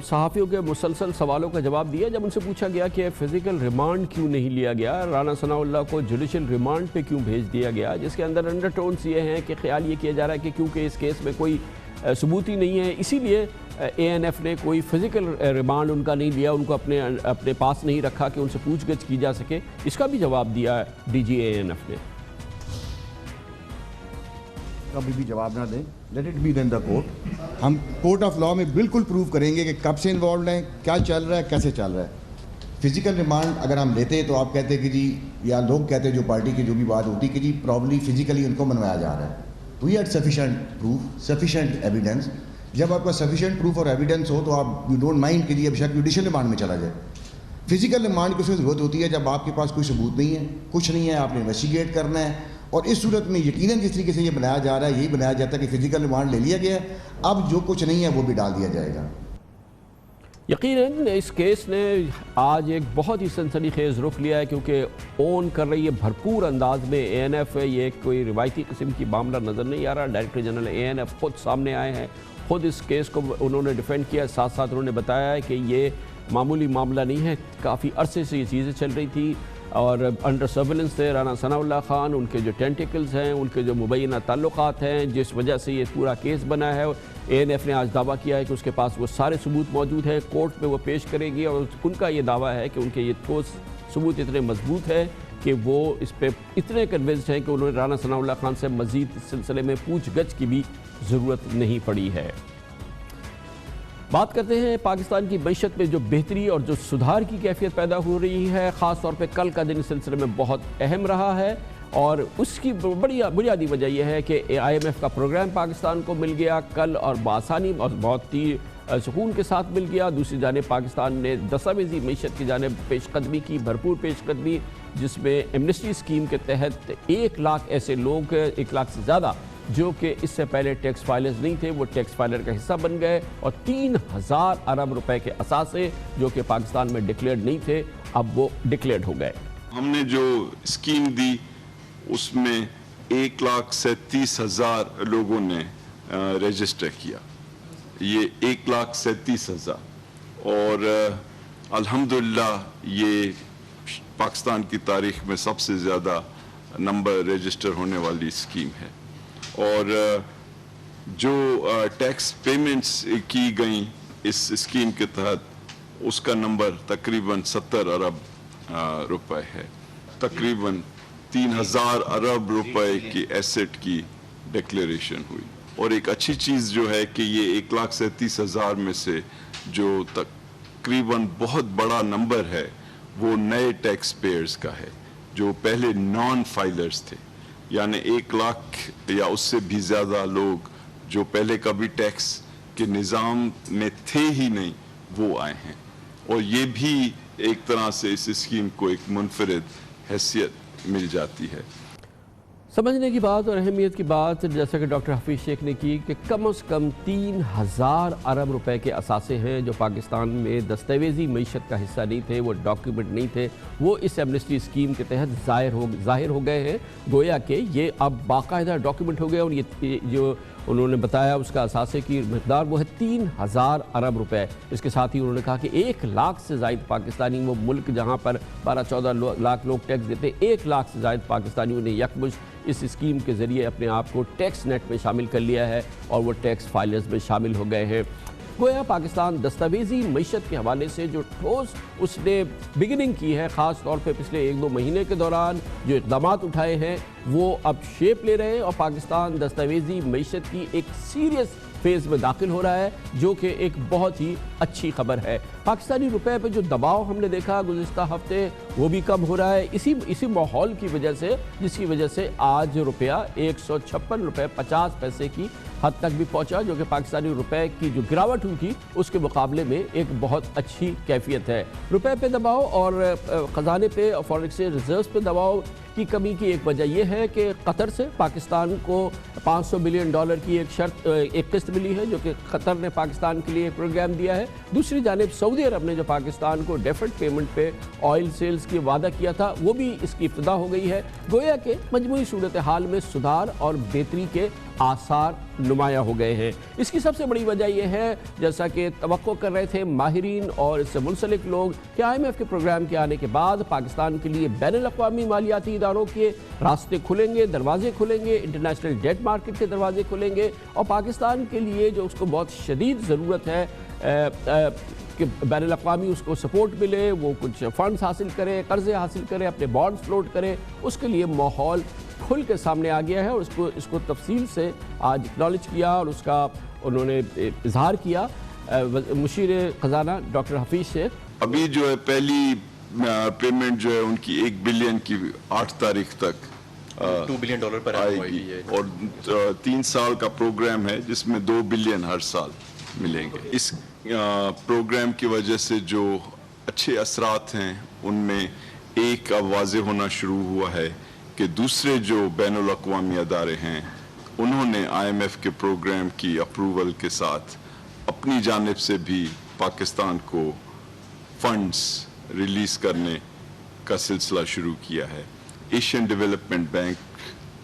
صحافیوں کے مسلسل سوالوں کا جواب دیا جب ان سے پوچھا گیا کہ فزیکل ریمانڈ کیوں نہیں لیا گیا، رانا ثناء اللہ کو جوڈیشل ریمانڈ پہ کیوں بھیج دیا گیا، جس کے اندر انڈر ٹونز یہ ہیں کہ خیال یہ کیا جا رہا ہے کہ کیونکہ اس کیس میں کوئی ثبوت ہی نہیں ہے، اسی لیے ANF نے کوئی فزیکل ریمانڈ ان کا نہیں لیا، ان کو اپنے پاس نہیں رکھا کہ ان سے پوچھ گچھ کی جا سکے۔ اس کا بھی جواب دیا DG ANF نے۔ کبھی بھی جواب نہ دیں، let it be in the court. ہم کورٹ آف لاء میں بالکل پروو کریں گے کہ کب سے انوالوڈ ہیں, کیا چل رہا ہے, کیسے چل رہا ہے. فزیکل ریمانڈ اگر ہم لیتے تو آپ کہتے کہ جی, یا لوگ کہتے جو پارٹی کی جو بھی بات ہوتی کہ جی پرابلی فزیکلی ان کو منوایا جا رہا ہے. We had sufficient proof, sufficient evidence. جب آپ کا سفیشینٹ پروف اور ایویڈنس ہو تو آپ یو ڈونٹ مائنڈ کہ جی اب شاید جوڈیشل ریمانڈ میں چلا جائے. فزیکل ریمانڈ کی اس میں ضرورت ہوتی ہے جب آپ کے پاس کوئی ثبوت نہیں ہے, کچھ نہیں ہے, آپ نے انویسٹیگیٹ کرنا ہے. اور اس صورت میں یقیناً جس طریقے سے یہ بنایا جا رہا ہے, یہی بنایا جاتا ہے کہ فزیکل ریمانڈ لے لیا گیا ہے, اب جو کچھ نہیں ہے وہ بھی ڈال دیا جائے گا. یقیناً اس کیس نے آج ایک بہت ہی سنسنی خیز رخ لیا ہے, کیونکہ اون کر رہی ہے بھرپور انداز میں اے این ایف. یہ کوئی روایتی قسم کی معاملہ نظر نہیں آ رہا. ڈائریکٹر جنرل اے این ایف خود سامنے آئے ہیں, خود اس کیس کو انہوں نے ڈیفینڈ کیا. ساتھ ساتھ انہوں نے بتایا ہے کہ یہ معمولی معاملہ نہیں ہے, کافی عرصے سے یہ چیزیں چل رہی تھی اور انڈر سرویلنس تھے رانا ثناء اللہ خان, ان کے جو ٹینٹیکلز ہیں, ان کے جو مبینہ تعلقات ہیں, جس وجہ سے یہ پورا کیس بنا ہے. اے این ایف نے آج دعویٰ کیا ہے کہ اس کے پاس وہ سارے ثبوت موجود ہیں, کورٹ میں وہ پیش کرے گی, اور ان کا یہ دعویٰ ہے کہ ان کے یہ ٹھوس ثبوت اتنے مضبوط ہیں کہ وہ اس پہ اتنے کنونسڈ ہیں کہ انہوں نے رانا ثناء اللہ خان سے مزید اس سلسلے میں پوچھ گچھ کی بھی ضرورت نہیں پڑی ہے. بات کرتے ہیں پاکستان کی معیشت میں جو بہتری اور جو سدھار کی کیفیت پیدا ہو رہی ہے. خاص طور پہ کل کا دن اس سلسلے میں بہت اہم رہا ہے, اور اس کی بنیادی وجہ یہ ہے کہ آئی ایم ایف کا پروگرام پاکستان کو مل گیا کل, اور بآسانی اور بہت ہی سکون کے ساتھ مل گیا. دوسری جانب پاکستان نے دستاویزی معیشت کی جانب پیش قدمی کی, بھرپور پیش قدمی, جس میں ایمنسٹی اسکیم کے تحت 1 لاکھ ایسے لوگ, 1 لاکھ سے زیادہ جو کہ اس سے پہلے ٹیکس فائلرز نہیں تھے, وہ ٹیکس فائلر کا حصہ بن گئے, اور 3000 ارب روپے کے اثاثے جو کہ پاکستان میں ڈکلیئرڈ نہیں تھے اب وہ ڈکلیئرڈ ہو گئے. ہم نے جو اسکیم دی اس میں 1,37,000 لوگوں نے رجسٹر کیا, یہ 1,37,000, اور الحمدللہ یہ پاکستان کی تاریخ میں سب سے زیادہ نمبر رجسٹر ہونے والی اسکیم ہے. اور جو ٹیکس پیمنٹس کی گئیں اس اسکیم کے تحت اس کا نمبر تقریباً 70 ارب روپے ہے. تقریباً 3,000 ارب روپے کی ایسٹ کی ڈکلیریشن ہوئی. اور ایک اچھی چیز جو ہے کہ یہ 1,37,000 میں سے جو تقریباً بہت بڑا نمبر ہے وہ نئے ٹیکس پیئرز کا ہے جو پہلے نان فائلرز تھے, یعنی 1 لاکھ یا اس سے بھی زیادہ لوگ جو پہلے کبھی ٹیکس کے نظام میں تھے ہی نہیں وہ آئے ہیں. اور یہ بھی ایک طرح سے اس اسکیم کو ایک منفرد حیثیت مل جاتی ہے. سمجھنے کی بات اور اہمیت کی بات جیسا کہ ڈاکٹر حفیظ شیخ نے کی کہ کم از کم 3000 ارب روپے کے اثاثے ہیں جو پاکستان میں دستاویزی معیشت کا حصہ نہیں تھے, وہ ڈاکیومنٹ نہیں تھے, وہ اس ایمنسٹی اسکیم کے تحت ظاہر ہو گئے ہیں. گویا کہ یہ اب باقاعدہ ڈاکیومنٹ ہو گئے, اور یہ جو انہوں نے بتایا اس کا اثاثے کی مقدار وہ ہے 3000 ارب روپے. اس کے ساتھ ہی انہوں نے کہا کہ 1 لاکھ سے زائد پاکستانی, وہ ملک جہاں پر 12-14 لاکھ لوگ ٹیکس دیتے, 1 لاکھ سے زائد پاکستانیوں نے یکمشت اس اسکیم کے ذریعے اپنے آپ کو ٹیکس نیٹ میں شامل کر لیا ہے, اور وہ ٹیکس فائلرز میں شامل ہو گئے ہیں. گویا پاکستان دستاویزی معیشت کے حوالے سے جو ٹھوس اس نے بگننگ کی ہے, خاص طور پہ پچھلے 1-2 مہینے کے دوران جو اقدامات اٹھائے ہیں وہ اب شیپ لے رہے ہیں, اور پاکستان دستاویزی معیشت کی ایک سیریس فیز میں داخل ہو رہا ہے, جو کہ ایک بہت ہی اچھی خبر ہے. پاکستانی روپے پہ جو دباؤ ہم نے دیکھا گزشتہ ہفتے وہ بھی کم ہو رہا ہے اسی ماحول کی وجہ سے, جس کی وجہ سے آج روپیہ 156 روپے 50 پیسے کی حد تک بھی پہنچا, جو کہ پاکستانی روپے کی جو گراوٹ ہوئی تھی اس کے مقابلے میں ایک بہت اچھی کیفیت ہے. روپے پہ دباؤ اور خزانے پہ اور فارن ایکسچینج ریزروز پہ دباؤ کی کمی کی ایک وجہ یہ ہے کہ قطر سے پاکستان کو $500 بلین کی ایک قسط ملی ہے, جو کہ قطر نے پاکستان کے لیے پروگرام دیا ہے. دوسری جانب سعودی عرب نے جو پاکستان کو ڈیفرڈ پیمنٹ پہ آئل سیلز کی وعدہ کیا تھا وہ بھی اس کی ابتدا ہو گئی ہے. گویا کہ مجموعی صورتحال میں سدھار اور بہتری کے آثار نمایاں ہو گئے ہیں. اس کی سب سے بڑی وجہ یہ ہے, جیسا کہ توقع کر رہے تھے ماہرین اور اس سے منسلک لوگ, کہ آئی ایم ایف کے پروگرام کے آنے کے بعد پاکستان کے لیے بین الاقوامی مالیاتی اداروں کے راستے کھلیں گے, دروازے کھلیں گے, انٹرنیشنل ڈیٹ مارکیٹ کے دروازے کھلیں گے, اور پاکستان کے لیے جو اس کو بہت شدید ضرورت ہے کہ بین الاقوامی اس کو سپورٹ ملے, وہ کچھ فنڈز حاصل کرے, قرضے حاصل کرے, اپنے بانڈز فلوٹ کرے, اس کے لیے ماحول کھل کے سامنے آ گیا ہے. اور اس کو تفصیل سے آج اکنالج کیا اور اس کا انہوں نے اظہار کیا مشیر خزانہ ڈاکٹر حفیظ شیخ۔ ابھی جو ہے پہلی پیمنٹ جو ہے ان کی 1 بلین کی 8 تاریخ تک $2 بلین پر آئے گی، اور 3 سال کا پروگرام ہے جس میں 2 بلین ہر سال ملیں گے۔ اس پروگرام کی وجہ سے جو اچھے اثرات ہیں ان میں ایک اب واضح ہونا شروع ہوا ہے کہ دوسرے جو بین الاقوامی ادارے ہیں انہوں نے IMF کے پروگرام کی اپروول کے ساتھ اپنی جانب سے بھی پاکستان کو فنڈز ریلیز کرنے کا سلسلہ شروع کیا ہے۔ ایشین ڈیولپمنٹ بینک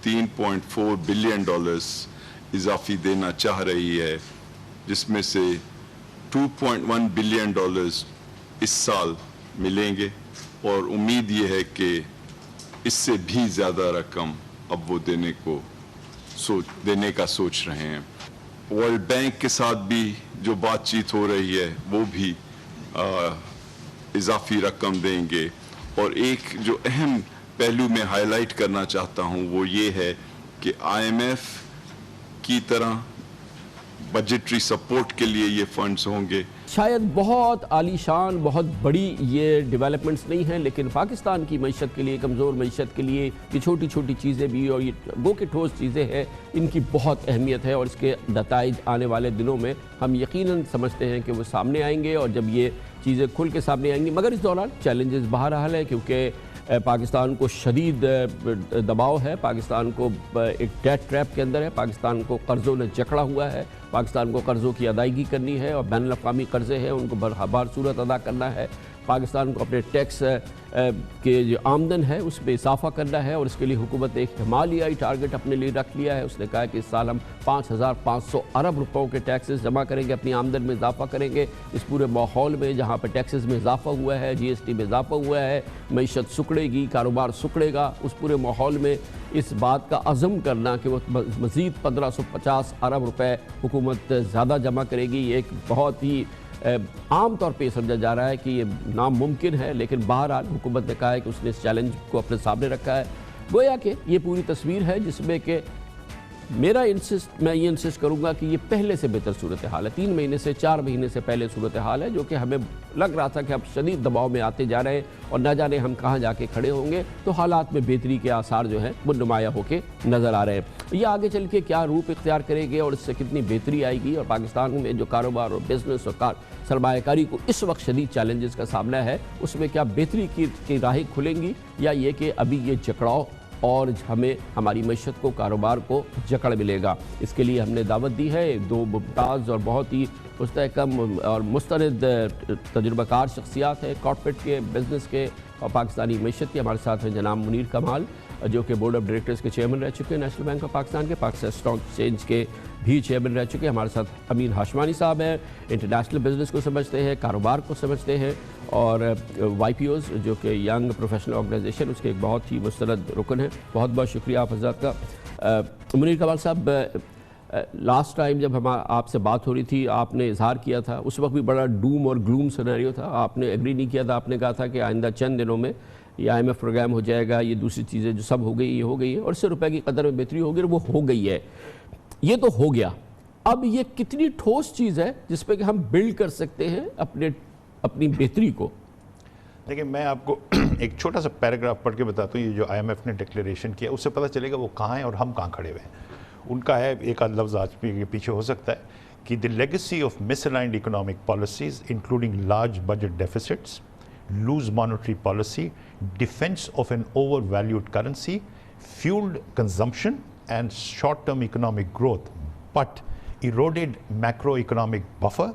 $3.4 بلین اضافی دینا چاہ رہی ہے، جس میں سے $2.1 بلین اس سال ملیں گے، اور امید یہ ہے کہ اس سے بھی زیادہ رقم اب وہ دینے کا سوچ رہے ہیں۔ ورلڈ بینک کے ساتھ بھی جو بات چیت ہو رہی ہے وہ بھی اضافی رقم دیں گے، اور ایک جو اہم پہلو میں ہائی لائٹ کرنا چاہتا ہوں وہ یہ ہے کہ IMF کی طرح بجٹری سپورٹ کے لیے یہ فنڈز ہوں گے۔ شاید بہت عالی شان، بہت بڑی یہ ڈیولپمنٹس نہیں ہیں، لیکن پاکستان کی معیشت کے لیے، کمزور معیشت کے لیے یہ چھوٹی چھوٹی چیزیں بھی اور یہ گو کے ٹھوس چیزیں ہیں، ان کی بہت اہمیت ہے، اور اس کے نتائج آنے والے دنوں میں ہم یقیناً سمجھتے ہیں کہ وہ سامنے آئیں گے، اور جب یہ چیزیں کھل کے سامنے آئیں گی۔ مگر اس دوران چیلنجز بہرحال ہے، کیونکہ پاکستان کو شدید دباؤ ہے، پاکستان کو ایک ڈیٹ ٹریپ کے اندر ہے، پاکستان کو قرضوں نے جکڑا ہوا ہے، پاکستان کو قرضوں کی ادائیگی کرنی ہے، اور بین الاقوامی قرضے ہیں ان کو بھرپور صورت ادا کرنا ہے، پاکستان کو اپنے ٹیکس کے جو آمدن ہے اس میں اضافہ کرنا ہے، اور اس کے لیے حکومت نے ایک ہمالیائی ٹارگٹ اپنے لیے رکھ لیا ہے۔ اس نے کہا کہ اس سال ہم 5,500 ارب روپوں کے ٹیکسز جمع کریں گے، اپنی آمدن میں اضافہ کریں گے۔ اس پورے ماحول میں جہاں پہ ٹیکسز میں اضافہ ہوا ہے، GST میں اضافہ ہوا ہے، معیشت سکڑے گی، کاروبار سکڑے گا، اس پورے ماحول میں اس بات کا عزم کرنا کہ وہ مزید 1,550 ارب روپے حکومت زیادہ جمع کرے گی، یہ ایک بہت ہی عام طور پہ سمجھا جا رہا ہے کہ یہ ناممکن ہے، لیکن بہرحال حکومت نے کہا ہے کہ اس نے اس چیلنج کو اپنے سامنے رکھا ہے۔ گویا کہ یہ پوری تصویر ہے جس میں کہ میں یہ انسسٹ کروں گا کہ یہ پہلے سے بہتر صورتحال ہے، 3 مہینے سے 4 مہینے سے پہلے صورتحال ہے، جو کہ ہمیں لگ رہا تھا کہ اب شدید دباؤ میں آتے جا رہے ہیں اور نہ جانے ہم کہاں جا کے کھڑے ہوں گے، تو حالات میں بہتری کے آثار جو ہیں وہ نمایاں ہو کے نظر آ رہے ہیں۔ یہ آگے چل کے کیا روپ اختیار کرے گے اور اس سے کتنی بہتری آئے گی، اور پاکستان میں جو کاروبار اور بزنس اور سرمایہ کاری کو اس وقت شدید چیلنجز کا سامنا ہے، اس میں کیا بہتری کی راہیں کھلیں گی، یا یہ کہ ابھی یہ جکڑاؤ اور ہمیں ہماری معیشت کو، کاروبار کو جکڑ ملے گا۔ اس کے لیے ہم نے دعوت دی ہے 2 ممتاز اور بہت ہی مستحکم اور مستند تجربہ کار شخصیات ہیں، کارپوریٹ کے، بزنس کے اور پاکستانی معیشت کے۔ ہمارے ساتھ ہیں جناب منیر کمال، جو کہ بورڈ آف ڈائریکٹرز کے چیئرمین رہ چکے ہیں نیشنل بینک آف پاکستان کے، پاکستان اسٹاک ایکسچینج کے بھی چیئرمین رہ چکے ہیں۔ ہمارے ساتھ امین ہاشمانی صاحب ہیں، انٹرنیشنل بزنس کو سمجھتے ہیں، کاروبار کو سمجھتے ہیں، اور YPOs جو کہ ینگ پروفیشنل آرگنائزیشن، اس کے ایک بہت ہی مستند رکن ہیں۔ بہت بہت شکریہ آپ حضرات کا۔ منیر کمال صاحب، لاسٹ ٹائم جب آپ سے بات ہو رہی تھی، آپ نے اظہار کیا تھا، اس وقت بھی بڑا ڈوم اور گلوم سینیریو تھا، آپ نے ایگری نہیں کیا تھا، آپ نے کہا تھا کہ آئندہ چند دنوں میں یہ IMF پروگرام ہو جائے گا، یہ دوسری چیزیں جو سب ہو گئی یہ ہو گئی ہے، اور 100 روپے کی قدر میں بہتری ہوگی، اور وہ ہو گئی ہے۔ یہ تو ہو گیا، اب یہ کتنی ٹھوس چیز ہے جس پہ کہ ہم بلڈ کر سکتے ہیں اپنی بہتری کو؟ دیکھیں، میں آپ کو ایک چھوٹا سا پیراگراف پڑھ کے بتاتا ہوں، یہ جو IMF نے ڈکلیریشن کیا اس سے پتہ چلے گا وہ کہاں ہیں اور ہم کہاں کھڑے ہوئے ہیں۔ ان کا ہے ایک آدھ لفظ آج بھی پیچھے ہو سکتا ہے کہ the legacy of misaligned economic policies including large budget deficits, loose monetary policy, defense of an overvalued currency, fueled consumption and short-term economic growth, but eroded macroeconomic buffer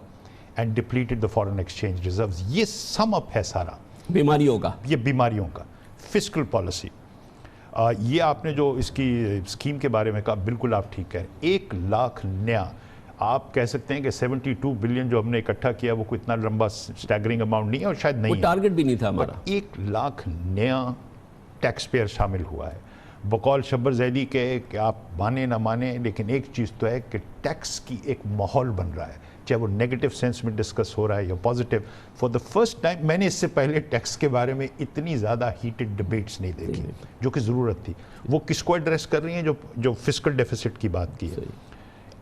and depleted the foreign exchange reserves. یہ sum up ہے سارا بیماریوں کا، یہ بیماریوں کا fiscal policy. یہ آپ نے جو اس کی اسکیم کے بارے میں کہا، بالکل آپ ٹھیک کہہ رہے ہیں۔ 1 لاکھ نیا، آپ کہہ سکتے ہیں کہ 72 بلین جو ہم نے اکٹھا کیا وہ کوئی اتنا لمبا سٹیگرنگ اماؤنٹ نہیں ہے، اور شاید نہیں ہے، وہ ٹارگٹ بھی نہیں تھا ہمارا۔ 1 لاکھ نیا ٹیکس پیئر شامل ہوا ہے۔ بقول شبر زیدی کہ آپ مانیں نہ مانیں، لیکن ایک چیز تو ہے کہ ٹیکس کی ایک ماحول بن رہا ہے، چاہے وہ نیگیٹو سینس میں ڈسکس ہو رہا ہے یا positive. For the first time میں نے اس سے پہلے ٹیکس کے بارے میں اتنی زیادہ ہیٹڈ ڈبیٹس نہیں دیکھی، جو کہ ضرورت تھی۔ وہ کس کو ایڈریس کر رہی ہیں؟ جو فسکل ڈیفیسٹ کی بات کی ہے۔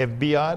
FBR,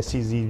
SEZ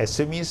SMEs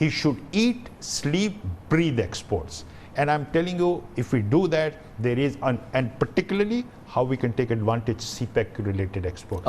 He should eat, sleep, breathe exports. And I'm telling you, if we do that, there is, and particularly how we can take advantage CPEC related export.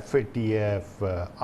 FATF,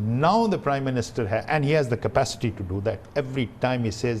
Now the Prime Minister has, and he has the capacity to do that. Every time he says,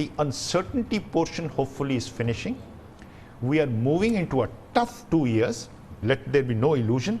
the uncertainty portion hopefully is finishing. We are moving into a tough 2 years. Let there be no illusion,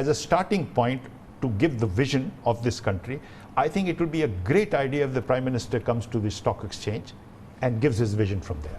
As a starting point to give the vision of this country, I think it would be a great idea if the Prime Minister comes to the stock exchange and gives his vision from there.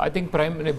I think Prime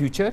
future,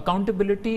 accountability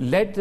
Let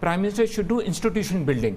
Prime Minister should do institution building,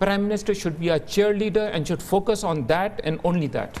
Prime Minister should be a cheerleader and should focus on that and only that.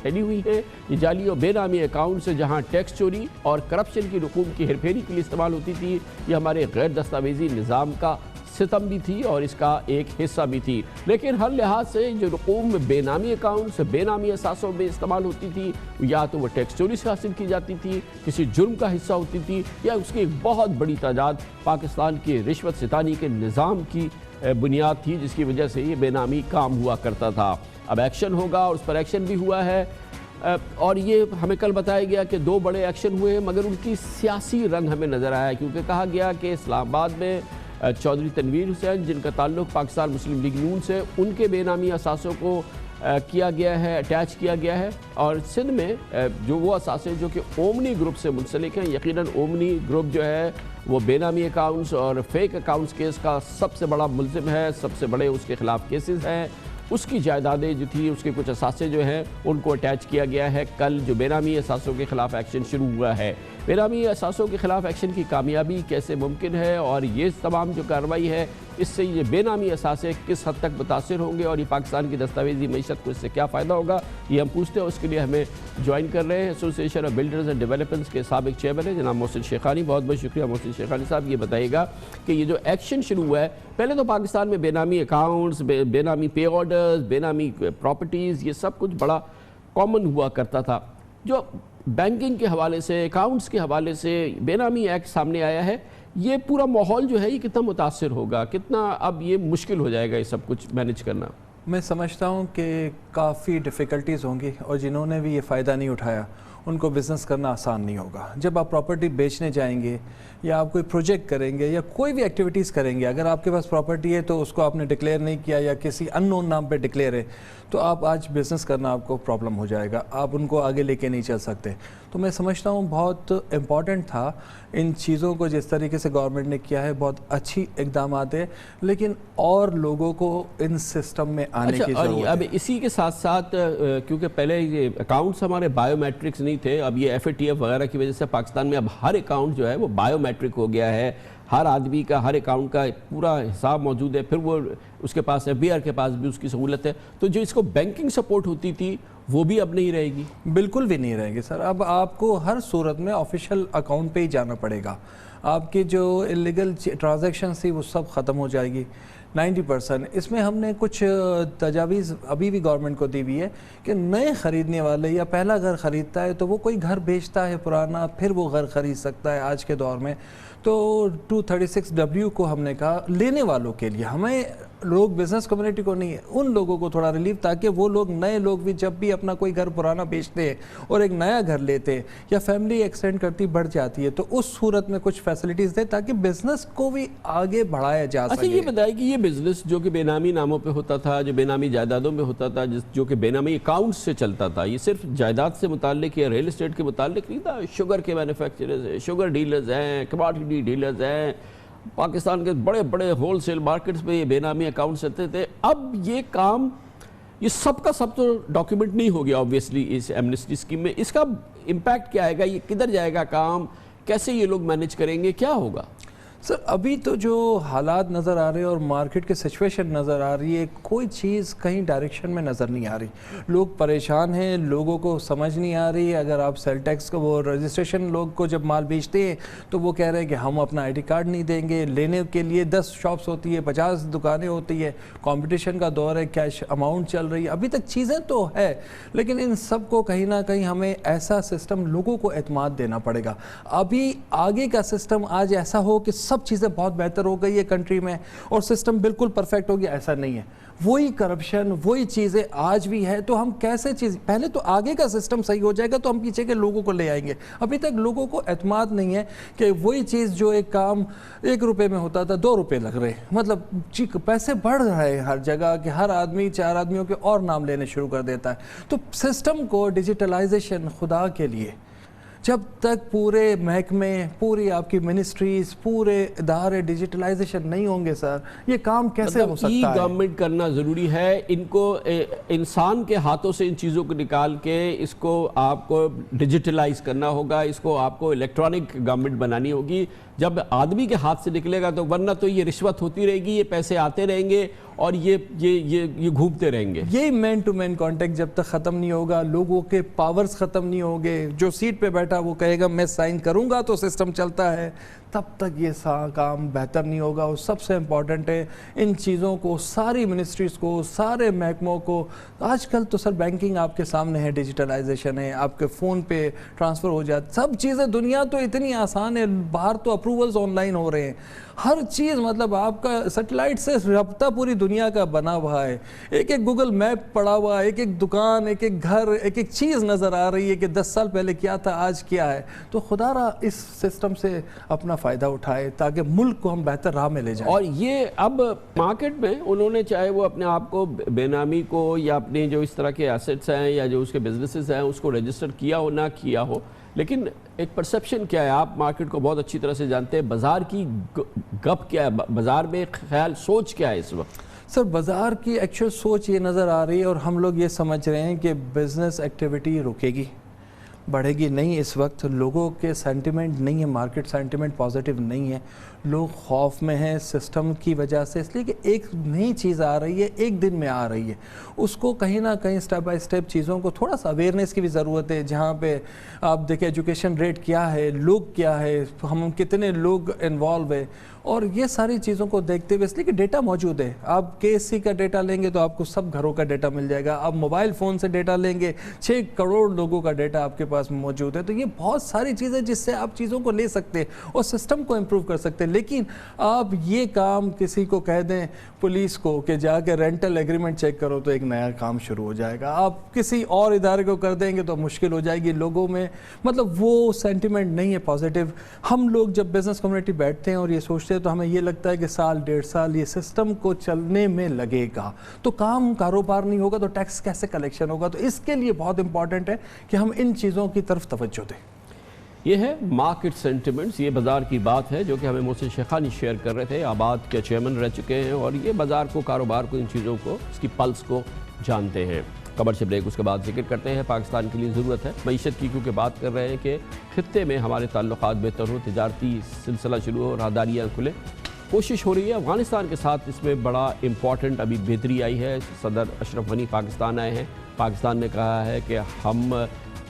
پھیلی ہوئی ہیں. یہ جعلی اور بے نامی accounts جہاں tax چوری اور کرپشن کی رقوم کی ہیرپھیری کے لیے استعمال ہوتی تھی، یہ ہمارے غیر دستاویزی نظام کا ستم بھی تھی اور اس کا ایک حصہ بھی تھی. لیکن ہر لحاظ سے جو رقوم بے نامی اکاؤنٹس بے نامی اثاثوں میں استعمال ہوتی تھی، یا تو وہ ٹیکس چوری سے حاصل کی جاتی تھی، کسی جرم کا حصہ ہوتی تھی، یا اس کی ایک بہت بڑی تعداد پاکستان کے رشوت ستانی کے نظام کی بنیاد تھی، جس کی وجہ سے یہ بے نامی کام ہوا کرتا تھا. اب ایکشن ہوگا اور اس پر ایکشن بھی ہوا ہے، اور یہ ہمیں کل بتایا گیا کہ 2 بڑے ایکشن ہوئے، مگر ان کی سیاسی رنگ ہمیں نظر آیا، کیونکہ کہا گیا کہ اسلام آباد میں چودھری تنویر حسین، جن کا تعلق پاکستان مسلم لیگ نون سے، ان کے بے نامی اثاثوں کو کیا گیا ہے، اٹیچ کیا گیا ہے. اور سندھ میں جو وہ اثاثے جو کہ اومنی گروپ سے منسلک ہیں، یقیناً اومنی گروپ جو ہے وہ بے نامی اکاؤنٹس اور فیک اکاؤنٹس کیس کا سب سے بڑا ملزم ہے، سب سے بڑے اس کے خلاف کیسز ہیں. اس کی جائیدادیں جو تھی، اس کے کچھ اثاثے جو ہیں ان کو اٹیچ کیا گیا ہے. کل جو بے نامی اثاثوں کے خلاف ایکشن شروع ہوا ہے، بے نامی اثاثوں کے خلاف ایکشن کی کامیابی کیسے ممکن ہے، اور یہ تمام جو کارروائی ہے اس سے یہ بے نامی اثاثے کس حد تک متاثر ہوں گے، اور یہ پاکستان کی دستاویزی معیشت کو اس سے کیا فائدہ ہوگا، یہ ہم پوچھتے ہیں. اس کے لیے ہمیں جوائن کر رہے ہیں ایسوسی ایشن آف بلڈرز اینڈ ڈیولپرز کے سابق چیئرمین ہیں جناب محسن شیخانی. بہت بہت شکریہ محسن شیخانی صاحب. یہ بتائیے گا کہ یہ جو ایکشن شروع ہوا ہے، پہلے تو پاکستان میں بے نامی اکاؤنٹس، بے نامی پے آرڈرز، بے نامی پراپرٹیز، یہ سب کچھ بڑا کامن ہوا کرتا تھا. جو بینکنگ کے حوالے سے، اکاؤنٹس کے حوالے سے بے نامی ایکٹ سامنے آیا ہے، یہ پورا ماحول جو ہے یہ کتنا متاثر ہوگا، کتنا اب یہ مشکل ہو جائے گا یہ سب کچھ مینیج کرنا؟ میں سمجھتا ہوں کہ کافی ڈیفیکلٹیز ہوں گی، اور جنہوں نے بھی یہ فائدہ نہیں اٹھایا ان کو بزنس کرنا آسان نہیں ہوگا. جب آپ پراپرٹی بیچنے جائیں گے یا آپ کوئی پروجیکٹ کریں گے یا کوئی بھی ایکٹیویٹیز کریں گے، اگر آپ کے پاس پراپرٹی ہے تو اس کو آپ نے ڈکلیئر نہیں کیا یا کسی ان نون نام پہ ڈکلیئر ہے، تو آپ آج بزنس کرنا آپ کو پرابلم ہو جائے گا، آپ ان کو آگے لے کے نہیں چل سکتے. تو میں سمجھتا ہوں بہت امپورٹنٹ تھا ان چیزوں کو جس طریقے سے گورنمنٹ نے کیا ہے، بہت اچھی اقدامات ہیں، لیکن اور لوگوں کو ان سسٹم میں آنے کی ضرورت ہے. اب اسی کے ساتھ ساتھ کیونکہ پہلے یہ اکاؤنٹس ہمارے بایو میٹرکس نہیں تھے، اب یہ FATF وغیرہ کی وجہ سے پاکستان میں اب ہر اکاؤنٹ جو ہے وہ بایو میٹرک ہو گیا ہے. ہر آدمی کا ہر اکاؤنٹ کا پورا حساب موجود ہے، پھر وہ اس کے پاس FBR کے پاس بھی اس کی سہولت ہے. تو جو اس کو بینکنگ سپورٹ ہوتی تھی وہ بھی اب نہیں رہے گی؟ بالکل بھی نہیں رہے گی سر. اب آپ کو ہر صورت میں آفیشیل اکاؤنٹ پہ ہی جانا پڑے گا. آپ کی جو انلیگل ٹرانزیکشنز تھی وہ سب ختم ہو جائے گی 90%. اس میں ہم نے کچھ تجاویز ابھی بھی گورنمنٹ کو دی ہوئی ہے کہ نئے خریدنے والے یا پہلا گھر خریدتا ہے تو وہ کوئی گھر بیچتا ہے پرانا، پھر وہ گھر خرید سکتا ہے آج کے دور میں. تو 236W کو ہم نے کہا لینے والوں کے لیے، ہمیں لوگ بزنس کمیونٹی کو نہیں ہے، ان لوگوں کو تھوڑا ریلیف، تاکہ وہ لوگ نئے لوگ بھی جب بھی اپنا کوئی گھر پرانا بیچتے ہیں اور ایک نیا گھر لیتے ہیں یا فیملی ایکسٹینڈ کرتی بڑھ جاتی ہے تو اس صورت میں کچھ فیسلٹیز دیں تاکہ بزنس کو بھی آگے بڑھایا جا سکے. اچھا یہ بتائیں کہ یہ بزنس جو کہ بے نامی ناموں پہ ہوتا تھا، جو بے نامی جائیدادوں میں ہوتا تھا، جو کہ بے نامی اکاؤنٹس سے چلتا تھا، یہ صرف جائیداد سے متعلق یا ریل اسٹیٹ کے متعلق نہیں تھا. شوگر کے مینوفیکچررز ہیں، شوگر ڈیلرز ہیں، کموڈٹی ڈیلرز ہیں، پاکستان کے بڑے بڑے ہول سیل مارکیٹس میں یہ بے نامی اکاؤنٹس رہتے تھے. اب یہ کام یہ سب کا سب تو ڈاکیومنٹ نہیں ہو گیا اوبویسلی اس ایمنسٹی اسکیم میں. اس کا امپیکٹ کیا آئے گا؟ یہ کدھر جائے گا کام؟ کیسے یہ لوگ مینیج کریں گے؟ کیا ہوگا؟ سر ابھی تو جو حالات نظر آ رہے ہیں اور مارکیٹ کی سچویشن نظر آ رہی ہے، کوئی چیز کہیں ڈائریکشن میں نظر نہیں آ رہی. لوگ پریشان ہیں، لوگوں کو سمجھ نہیں آ رہی. اگر آپ سیل ٹیکس کو وہ رجسٹریشن لوگ کو جب مال بیچتے ہیں تو وہ کہہ رہے ہیں کہ ہم اپنا ID کارڈ نہیں دیں گے. لینے کے لیے 10 شاپس ہوتی ہے، 50 دکانیں ہوتی ہے، کمپٹیشن کا دور ہے، کیش اماؤنٹ چل رہی ہے. ابھی تک چیزیں تو ہے، لیکن ان سب کو کہیں نہ کہیں ہمیں ایسا سسٹم لوگوں کو اعتماد دینا پڑے گا. ابھی آگے کا سسٹم آج ایسا ہو کہ سب چیزیں بہت بہتر ہو گئی ہے کنٹری میں اور سسٹم بالکل پرفیکٹ ہو گیا، ایسا نہیں ہے. وہی کرپشن، وہی چیزیں آج بھی ہے. تو ہم کیسے پہلے تو آگے کا سسٹم صحیح ہو جائے گا تو ہم پیچھے کے لوگوں کو لے آئیں گے. ابھی تک لوگوں کو اعتماد نہیں ہے کہ وہی چیز جو ایک کام 1 روپے میں ہوتا تھا 2 روپے لگ رہے، مطلب پیسے بڑھ رہے ہیں ہر جگہ کہ ہر آدمی 4 آدمیوں کے اور نام لینے شروع کر دیتا ہے. تو سسٹم کو ڈیجیٹلائزیشن خدا کے لیے جب تک پورے محکمے، پوری آپ کی منسٹریز، پورے ادارے ڈیجیٹلائزیشن نہیں ہوں گے سر، یہ کام کیسے ہو سکتا ہے؟ ای گورنمنٹ کرنا ضروری ہے. ان کو انسان کے ہاتھوں سے ان چیزوں کو نکال کے اس کو آپ کو ڈیجیٹلائز کرنا ہوگا، اس کو آپ کو الیکٹرانک گورنمنٹ بنانی ہوگی جب آدمی کے ہاتھ سے نکلے گا تو ورنہ تو یہ رشوت ہوتی رہے گی, یہ پیسے آتے رہیں گے اور یہ گھومتے رہیں گے. یہ مین ٹو مین کانٹیکٹ جب تک ختم نہیں ہوگا, لوگوں کے پاورز ختم نہیں ہوگے, جو سیٹ پہ بیٹھا وہ کہے گا میں سائن کروں گا تو سسٹم چلتا ہے, تب تک یہ کام بہتر نہیں ہوگا. اور سب سے امپورٹنٹ ہے ان چیزوں کو ساری منسٹریز کو, سارے محکموں کو, آج کل تو سر بینکنگ آپ کے سامنے ہے, ڈیجیٹلائزیشن ہے, آپ کے فون پہ ٹرانسفر ہو جاتا, سب چیزیں, دنیا تو اتنی آسان ہے, باہر تو اپروولز آن لائن ہو رہے ہیں, ہر چیز مطلب آپ کا سیٹلائٹ سے رابطہ پوری دنیا کا بنا ہوا ہے, ایک ایک گوگل میپ پڑا ہوا ہے, ایک ایک دکان, ایک ایک گھر, ایک ایک چیز نظر آ رہی ہے کہ 10 سال پہلے کیا تھا آج کیا ہے. تو خدا را اس سسٹم سے اپنا فائدہ اٹھائے تاکہ ملک کو ہم بہتر راہ میں لے جائیں. اور یہ اب مارکیٹ میں انہوں نے چاہے وہ اپنے آپ کو بے نامی کو یا اپنے جو اس طرح کے ایسٹس ہیں یا جو اس کے بزنسز ہیں اس کو رجسٹر کیا ہو نہ کیا ہو, لیکن ایک پرسیپشن کیا ہے, آپ مارکیٹ کو بہت اچھی طرح سے جانتے ہیں, بازار کی گپ کیا ہے, بازار میں خیال سوچ کیا ہے اس وقت؟ سر بازار کی ایکچوئل سوچ یہ نظر آ رہی ہے اور ہم لوگ یہ سمجھ رہے ہیں کہ بزنس ایکٹیویٹی رکے گی, بڑھے گی نہیں. اس وقت لوگوں کے سینٹیمنٹ نہیں ہے, مارکیٹ سینٹیمنٹ پازیٹیو نہیں ہے, لوگ خوف میں ہیں سسٹم کی وجہ سے, اس لیے کہ ایک نئی چیز آ رہی ہے, ایک دن میں آ رہی ہے, اس کو کہیں نہ کہیں سٹیپ بائی سٹیپ چیزوں کو تھوڑا سا اویئرنیس کی بھی ضرورت ہے. جہاں پہ آپ دیکھیں ایجوکیشن ریٹ کیا ہے, لوگ کیا ہے, ہم کتنے لوگ انوالو ہیں, اور یہ ساری چیزوں کو دیکھتے ہوئے, اس لیے کہ ڈیٹا موجود ہے, آپ KSC کا ڈیٹا لیں گے تو آپ کو سب گھروں کا ڈیٹا مل جائے گا, آپ موبائل فون سے ڈیٹا لیں گے 6 کروڑ لوگوں کا ڈیٹا آپ کے پاس موجود ہے. تو یہ بہت ساری چیزیں جس سے آپ چیزوں کو لے سکتے اور سسٹم کو امپروو کر سکتے. لیکن آپ یہ کام کسی کو کہہ دیں پولیس کو کہ جا کے رینٹل ایگریمنٹ چیک کرو تو ایک نیا کام شروع ہو جائے گا, آپ کسی اور ادارے کو کر دیں گے تو مشکل ہو جائے گی. لوگوں میں مطلب وہ سینٹیمنٹ نہیں ہے پازیٹیو. ہم لوگ جب بزنس کمیونٹی بیٹھتے ہیں اور یہ سوچتے ہیں تو ہمیں یہ لگتا ہے کہ سال 1.5 سال یہ سسٹم کو چلنے میں لگے گا, تو کاروبار نہیں ہوگا تو ٹیکس کیسے کلیکشن ہوگا. تو اس کے لیے بہت امپورٹنٹ ہے کہ ہم ان چیزوں کی طرف توجہ دیں. یہ ہے مارکیٹ سینٹیمنٹس, یہ بازار کی بات ہے جو کہ ہمیں محسن شیخانی شیئر کر رہے تھے, آباد کے چیئرمین رہ چکے ہیں اور یہ بازار کو, کاروبار کو, ان چیزوں کو, اس کی پلس کو جانتے ہیں. خبر سے بریک, اس کے بعد ذکر کرتے ہیں پاکستان کے لیے ضرورت ہے معیشت کی, کیونکہ بات کر رہے ہیں کہ خطے میں ہمارے تعلقات بہتر ہو, تجارتی سلسلہ شروع ہو, راہداریاں کھلیں, کوشش ہو رہی ہے. افغانستان کے ساتھ اس میں بڑا امپورٹنٹ ابھی بہتری آئی ہے. صدر اشرف غنی پاکستان آئے ہیں, پاکستان نے کہا ہے کہ ہم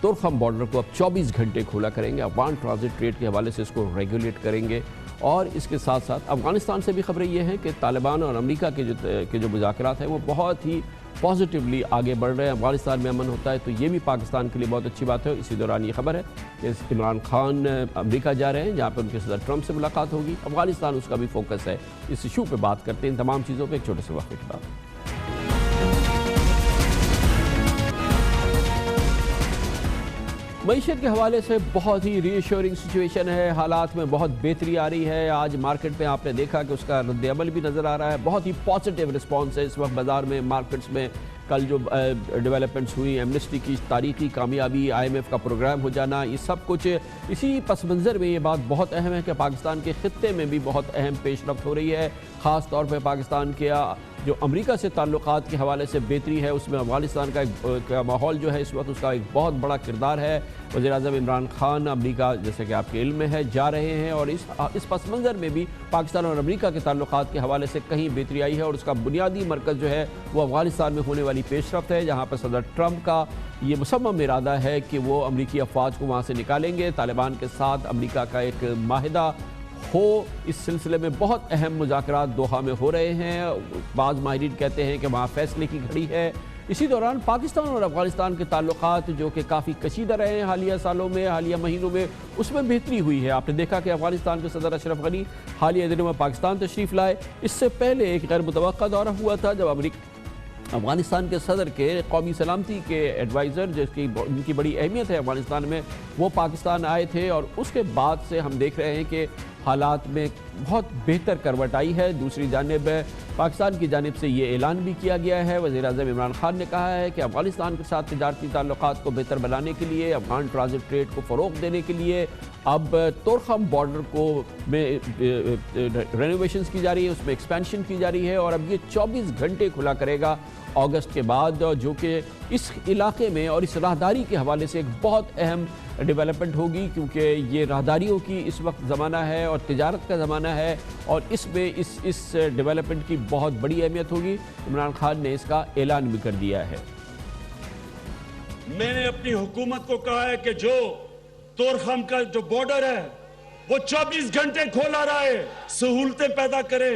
ترخم بارڈر کو اب 24 گھنٹے کھولا کریں گے, افغان ٹرانزٹ ٹریڈ کے حوالے سے اس کو ریگولیٹ کریں گے. اور اس کے ساتھ ساتھ افغانستان سے بھی خبریں یہ ہیں کہ طالبان اور امریکہ کے جو مذاکرات ہیں وہ بہت ہی پازیٹیولی آگے بڑھ رہے ہیں. افغانستان میں امن ہوتا ہے تو یہ بھی پاکستان کے لیے بہت اچھی بات ہے. اسی دوران یہ خبر ہے کہ عمران خان امریکہ جا رہے ہیں جہاں پہ ان کے صدر ٹرمپ سے ملاقات ہوگی. افغانستان اس کا بھی فوکس ہے. اس ایشو پہ بات کرتے ہیں, ان تمام چیزوں پہ ایک چھوٹے سے وقفے کے بعد. معیشت کے حوالے سے بہت ہی ری ایشورنگ سچویشن ہے, حالات میں بہت بہتری آ رہی ہے. آج مارکیٹ میں آپ نے دیکھا کہ اس کا رد عمل بھی نظر آ رہا ہے, بہت ہی پازیٹیو رسپانس ہے اس وقت بازار میں, مارکیٹس میں. کل جو ڈیولپمنٹس ہوئی, ایمنسٹی کی تاریخی کامیابی, IMF کا پروگرام ہو جانا, یہ سب کچھ اسی پس منظر میں یہ بات بہت اہم ہے کہ پاکستان کے خطے میں بھی بہت اہم پیش رفت ہو رہی ہے. خاص طور پہ پاکستان کے جو امریکہ سے تعلقات کے حوالے سے بہتری ہے, اس میں افغانستان کا ماحول جو ہے اس وقت اس کا ایک بہت بڑا کردار ہے. وزیر اعظم عمران خان امریکہ جیسے کہ آپ کے علم میں ہے جا رہے ہیں, اور اس پس منظر میں بھی پاکستان اور امریکہ کے تعلقات کے حوالے سے کہیں بہتری آئی ہے, اور اس کا بنیادی مرکز جو ہے وہ افغانستان میں ہونے والی پیش رفت ہے, جہاں پر صدر ٹرمپ کا یہ مصمم ارادہ ہے کہ وہ امریکی افواج کو وہاں سے نکالیں گے. طالبان کے ساتھ امریکہ کا ایک معاہدہ ہو, اس سلسلے میں بہت اہم مذاکرات دوحہ میں ہو رہے ہیں. بعض ماہرین کہتے ہیں کہ وہاں فیصلے کی گھڑی ہے. اسی دوران پاکستان اور افغانستان کے تعلقات جو کہ کافی کشیدہ رہے ہیں حالیہ سالوں میں, حالیہ مہینوں میں, اس میں بہتری ہوئی ہے. آپ نے دیکھا کہ افغانستان کے صدر اشرف غنی حالیہ دنوں میں پاکستان تشریف لائے. اس سے پہلے ایک غیر متوقع دورہ ہوا تھا جب افغانستان کے صدر کے قومی سلامتی کے ایڈوائزر, جن کی بڑی اہمیت ہے افغانستان میں, وہ پاکستان آئے تھے, اور اس کے بعد سے ہم دیکھ رہے ہیں کہ حالات میں بہت بہتر کروٹ آئی ہے. دوسری جانب پاکستان کی جانب سے یہ اعلان بھی کیا گیا ہے۔ وزیر اعظم عمران خان نے کہا ہے کہ افغانستان کے ساتھ تجارتی تعلقات کو بہتر بنانے کے لیے، افغان ٹرانزٹ ٹریڈ کو فروغ دینے کے لیے اب طورخم بارڈر کو میں رینوویشنز کی جا رہی ہے، اس میں ایکسپینشن کی جا رہی ہے، اور اب یہ 24 گھنٹے کھلا کرے گا اگست کے بعد، جو کہ اس علاقے میں اور اس راہداری کے حوالے سے ایک بہت اہم ڈیولپمنٹ ہوگی، کیونکہ یہ راہداریوں کی اس وقت زمانہ ہے اور تجارت کا زمانہ ہے، اور اس میں اس ڈیولپمنٹ کی بہت بڑی اہمیت ہوگی۔ عمران خان نے اس کا اعلان بھی کر دیا ہے۔ میں نے اپنی حکومت کو کہا ہے کہ جو طورخم کا جو بارڈر ہے وہ 24 گھنٹے کھولا رہے، سہولتیں پیدا کرے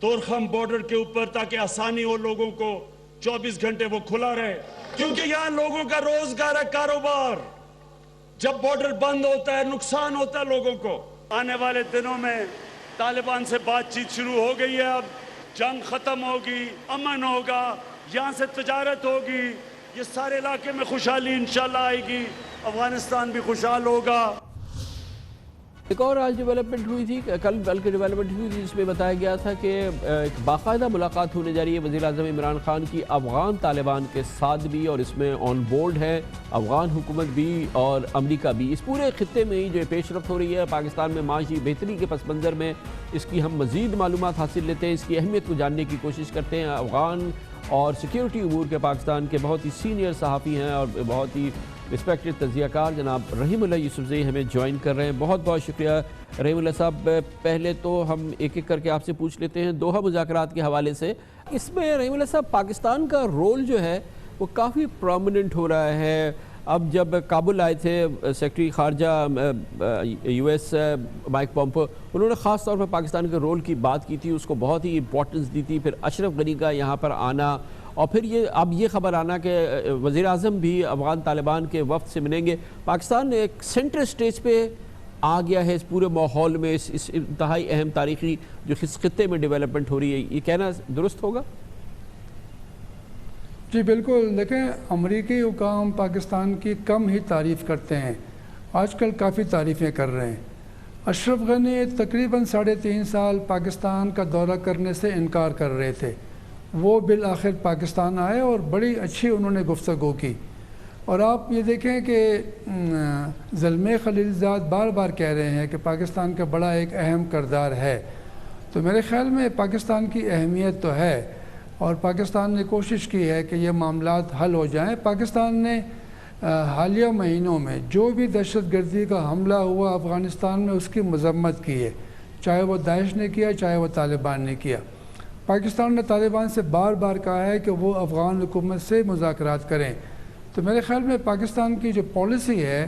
طورخم بارڈر کے اوپر، تاکہ آسانی ہو لوگوں کو، 24 گھنٹے وہ کھلا رہے، کیونکہ یہاں لوگوں کا روزگار ہے، کاروبار۔ جب بارڈر بند ہوتا ہے نقصان ہوتا ہے لوگوں کو۔ آنے والے دنوں میں طالبان سے بات چیت شروع ہو گئی ہے، اب جنگ ختم ہوگی، امن ہوگا، یہاں سے تجارت ہوگی، یہ سارے علاقے میں خوشحالی انشاءاللہ آئے گی، افغانستان بھی خوشحال ہوگا۔ ایک اور آج ڈیولپمنٹ ہوئی تھی، کل بلکہ ڈیولپمنٹ ہوئی تھی، جس میں بتایا گیا تھا کہ ایک باقاعدہ ملاقات ہونے جا رہی ہے وزیر اعظم عمران خان کی افغان طالبان کے ساتھ بھی، اور اس میں آن بورڈ ہے افغان حکومت بھی اور امریکہ بھی۔ اس پورے خطے میں ہی جو پیش رفت ہو رہی ہے پاکستان میں معاشی بہتری کے پس منظر میں، اس کی ہم مزید معلومات حاصل لیتے ہیں، اس کی اہمیت کو جاننے کی کوشش کرتے ہیں۔ افغان اور سیکیورٹی امور کے پاکستان کے بہت ہی سینئر صحافی ہیں اور بہت ہی رسپیکٹڈ تجزیہ کار جناب رحیم اللہ یوسفزئی ہمیں جوائن کر رہے ہیں۔ بہت بہت شکریہ رحیم اللہ صاحب۔ پہلے تو ہم ایک ایک کر کے آپ سے پوچھ لیتے ہیں دوحہ مذاکرات کے حوالے سے۔ اس میں رحیم اللہ صاحب پاکستان کا رول جو ہے وہ کافی پرومیننٹ ہو رہا ہے۔ اب جب کابل آئے تھے سیکرٹری خارجہ یو ایس مائک پومپیو، انہوں نے خاص طور پر پاکستان کے رول کی بات کی تھی، اس کو بہت ہی امپورٹنس دی تھی۔ پھر اشرف غنی کا یہاں پر آنا، اور پھر اب یہ خبر آنا کہ وزیر اعظم بھی افغان طالبان کے وفد سے ملیں گے۔ پاکستان ایک سینٹر سٹیج پہ آ گیا ہے اس پورے ماحول میں، اس انتہائی اہم تاریخی جو خطے میں ڈیولپمنٹ ہو رہی ہے، یہ کہنا درست ہوگا؟ جی بالکل، دیکھیں امریکی حکام پاکستان کی کم ہی تعریف کرتے ہیں، آج کل کافی تعریفیں کر رہے ہیں۔ اشرف غنی تقریباً 3.5 سال پاکستان کا دورہ کرنے سے انکار کر رہے تھے، وہ بالآخر پاکستان آئے اور بڑی اچھی انہوں نے گفتگو کی۔ اور آپ یہ دیکھیں کہ زلمے خلیلزاد بار بار کہہ رہے ہیں کہ پاکستان کا بڑا ایک اہم کردار ہے، تو میرے خیال میں پاکستان کی اہمیت تو ہے، اور پاکستان نے کوشش کی ہے کہ یہ معاملات حل ہو جائیں۔ پاکستان نے حالیہ مہینوں میں جو بھی دہشت گردی کا حملہ ہوا افغانستان میں اس کی مذمت کی ہے، چاہے وہ داعش نے کیا چاہے وہ طالبان نے کیا۔ پاکستان نے طالبان سے بار بار کہا ہے کہ وہ افغان حکومت سے مذاکرات کریں، تو میرے خیال میں پاکستان کی جو پالیسی ہے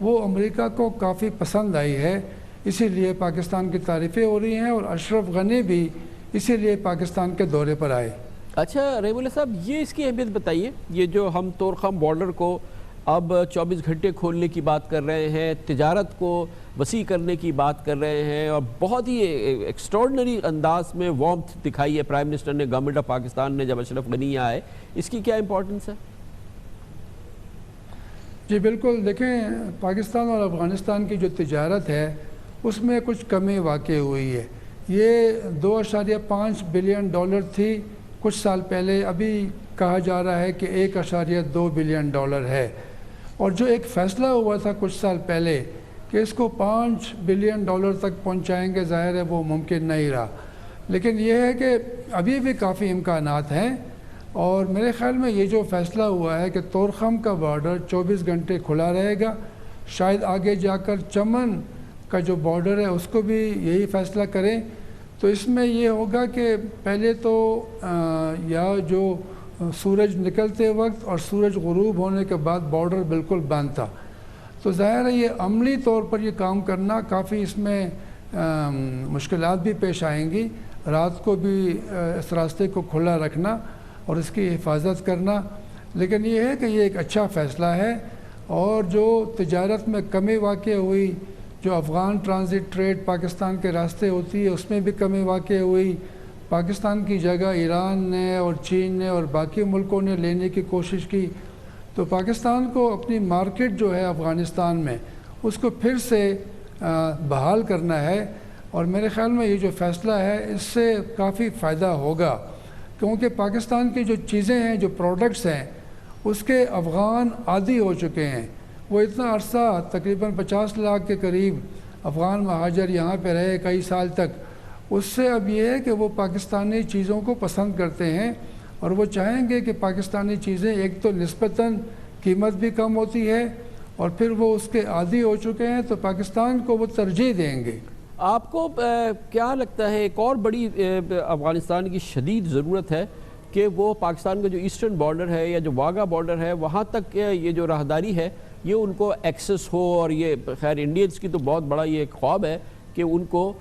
وہ امریکہ کو کافی پسند آئی ہے، اسی لیے پاکستان کی تعریفیں ہو رہی ہیں، اور اشرف غنی بھی اسی لیے پاکستان کے دورے پر آئے۔ اچھا رحیم اللہ صاحب، یہ اس کی اہمیت بتائیے، یہ جو ہم طورخم بارڈر کو اب 24 گھنٹے کھولنے کی بات کر رہے ہیں، تجارت کو وسیع کرنے کی بات کر رہے ہیں، اور بہت ہی ایکسٹراڈنری انداز میں وارمتھ دکھائی ہے پرائم منسٹر نے، گورنمنٹ آف پاکستان نے، جب اشرف غنی آئے، اس کی کیا امپورٹنس ہے؟ جی بالکل، دیکھیں پاکستان اور افغانستان کی جو تجارت ہے اس میں کچھ کمی واقع ہوئی ہے۔ یہ $2.5 بلین تھی کچھ سال پہلے، ابھی کہا جا رہا ہے کہ $1.2 بلین ہے، اور جو ایک فیصلہ ہوا تھا کچھ سال پہلے کہ اس کو $5 بلین تک پہنچائیں گے، ظاہر ہے وہ ممکن نہیں رہا، لیکن یہ ہے کہ ابھی بھی کافی امکانات ہیں، اور میرے خیال میں یہ جو فیصلہ ہوا ہے کہ طورخم کا بارڈر 24 گھنٹے کھلا رہے گا، شاید آگے جا کر چمن کا جو بارڈر ہے اس کو بھی یہی فیصلہ کریں، تو اس میں یہ ہوگا کہ پہلے تو یا جو سورج نکلتے وقت اور سورج غروب ہونے کے بعد بارڈر بالکل بند تھا، تو ظاہر ہے یہ عملی طور پر یہ کام کرنا کافی اس میں مشکلات بھی پیش آئیں گی، رات کو بھی اس راستے کو کھلا رکھنا اور اس کی حفاظت کرنا، لیکن یہ ہے کہ یہ ایک اچھا فیصلہ ہے، اور جو تجارت میں کمی واقع ہوئی، جو افغان ٹرانزٹ ٹریڈ پاکستان کے راستے ہوتی ہے اس میں بھی کمی واقع ہوئی، پاکستان کی جگہ ایران نے اور چین نے اور باقی ملکوں نے لینے کی کوشش کی، تو پاکستان کو اپنی مارکیٹ جو ہے افغانستان میں اس کو پھر سے بحال کرنا ہے، اور میرے خیال میں یہ جو فیصلہ ہے اس سے کافی فائدہ ہوگا، کیونکہ پاکستان کی جو چیزیں ہیں، جو پروڈکٹس ہیں، اس کے افغان عادی ہو چکے ہیں۔ وہ اتنا عرصہ تقریباً 50 لاکھ کے قریب افغان مہاجر یہاں پہ رہے کئی سال تک، اس سے اب یہ ہے کہ وہ پاکستانی چیزوں کو پسند کرتے ہیں اور وہ چاہیں گے کہ پاکستانی چیزیں ایک تو نسبتاً قیمت بھی کم ہوتی ہے اور پھر وہ اس کے عادی ہو چکے ہیں تو پاکستان کو وہ ترجیح دیں گے۔ آپ کو کیا لگتا ہے ایک اور بڑی افغانستان کی شدید ضرورت ہے کہ وہ پاکستان کا جو ایسٹرن بارڈر ہے یا جو واگا بارڈر ہے وہاں تک یہ جو راہداری ہے یہ ان کو ایکسس ہو، اور یہ خیر انڈینز کی تو بہت بڑا یہ ایک خواب ہے کہ ان کو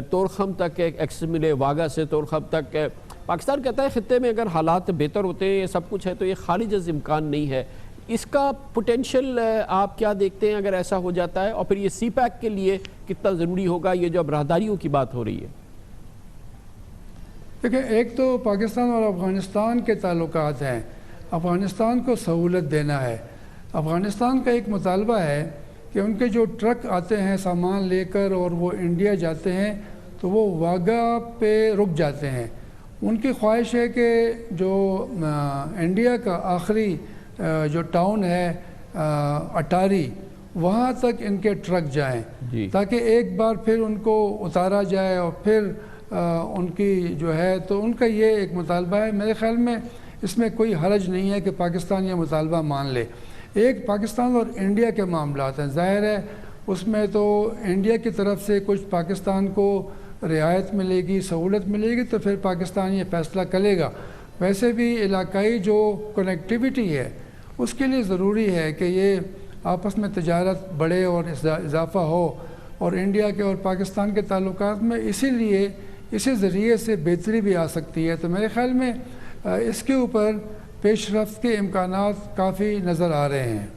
تورخم تک ایکسس ملے، واگا سے تورخم تک۔ پاکستان کہتا ہے خطے میں اگر حالات بہتر ہوتے ہیں، یہ سب کچھ ہے تو یہ خارج از امکان نہیں ہے۔ اس کا پوٹینشیل آپ کیا دیکھتے ہیں اگر ایسا ہو جاتا ہے، اور پھر یہ سی پیک کے لیے کتنا ضروری ہوگا یہ جو اب راہداریوں کی بات ہو رہی ہے؟ دیکھیں، ایک تو پاکستان اور افغانستان کے تعلقات ہیں، افغانستان کو سہولت دینا ہے۔ افغانستان کا ایک مطالبہ ہے کہ ان کے جو ٹرک آتے ہیں سامان لے کر اور وہ انڈیا جاتے ہیں تو وہ واگا پہ رک جاتے ہیں۔ ان کی خواہش ہے کہ جو انڈیا کا آخری جو ٹاؤن ہے اٹاری، وہاں تک ان کے ٹرک جائیں تاکہ ایک بار پھر ان کو اتارا جائے اور پھر ان کی جو ہے تو ان کا یہ ایک مطالبہ ہے۔ میرے خیال میں اس میں کوئی حرج نہیں ہے کہ پاکستان یہ مطالبہ مان لے۔ ایک پاکستان اور انڈیا کے معاملات ہیں، ظاہر ہے اس میں تو انڈیا کی طرف سے کچھ پاکستان کو رعایت ملے گی، سہولت ملے گی تو پھر پاکستان یہ فیصلہ کرے گا۔ ویسے بھی علاقائی جو کنیکٹیویٹی ہے اس کے لیے ضروری ہے کہ یہ آپس میں تجارت بڑھے اور اضافہ ہو، اور انڈیا کے اور پاکستان کے تعلقات میں اسی ذریعے سے بہتری بھی آ سکتی ہے۔ تو میرے خیال میں اس کے اوپر پیش رفت کے امکانات کافی نظر آ رہے ہیں۔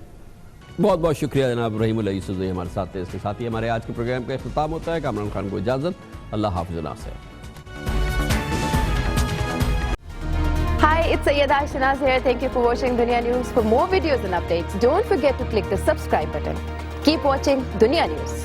بہت بہت شکریہ جناب رحیم اللہ یوسفزئی ہمارے ساتھ تھے۔ اس کے ساتھ ہی ہمارے آج کے پروگرام کا اختتام ہوتا ہے۔ کامران خان کو اجازت، اللہ حافظ ناصر۔ Hi, it's Sayyeda Shanaz here. Thank you for watching Dunya News. For more videos and updates, don't forget to click the subscribe button. Keep watching Dunya News.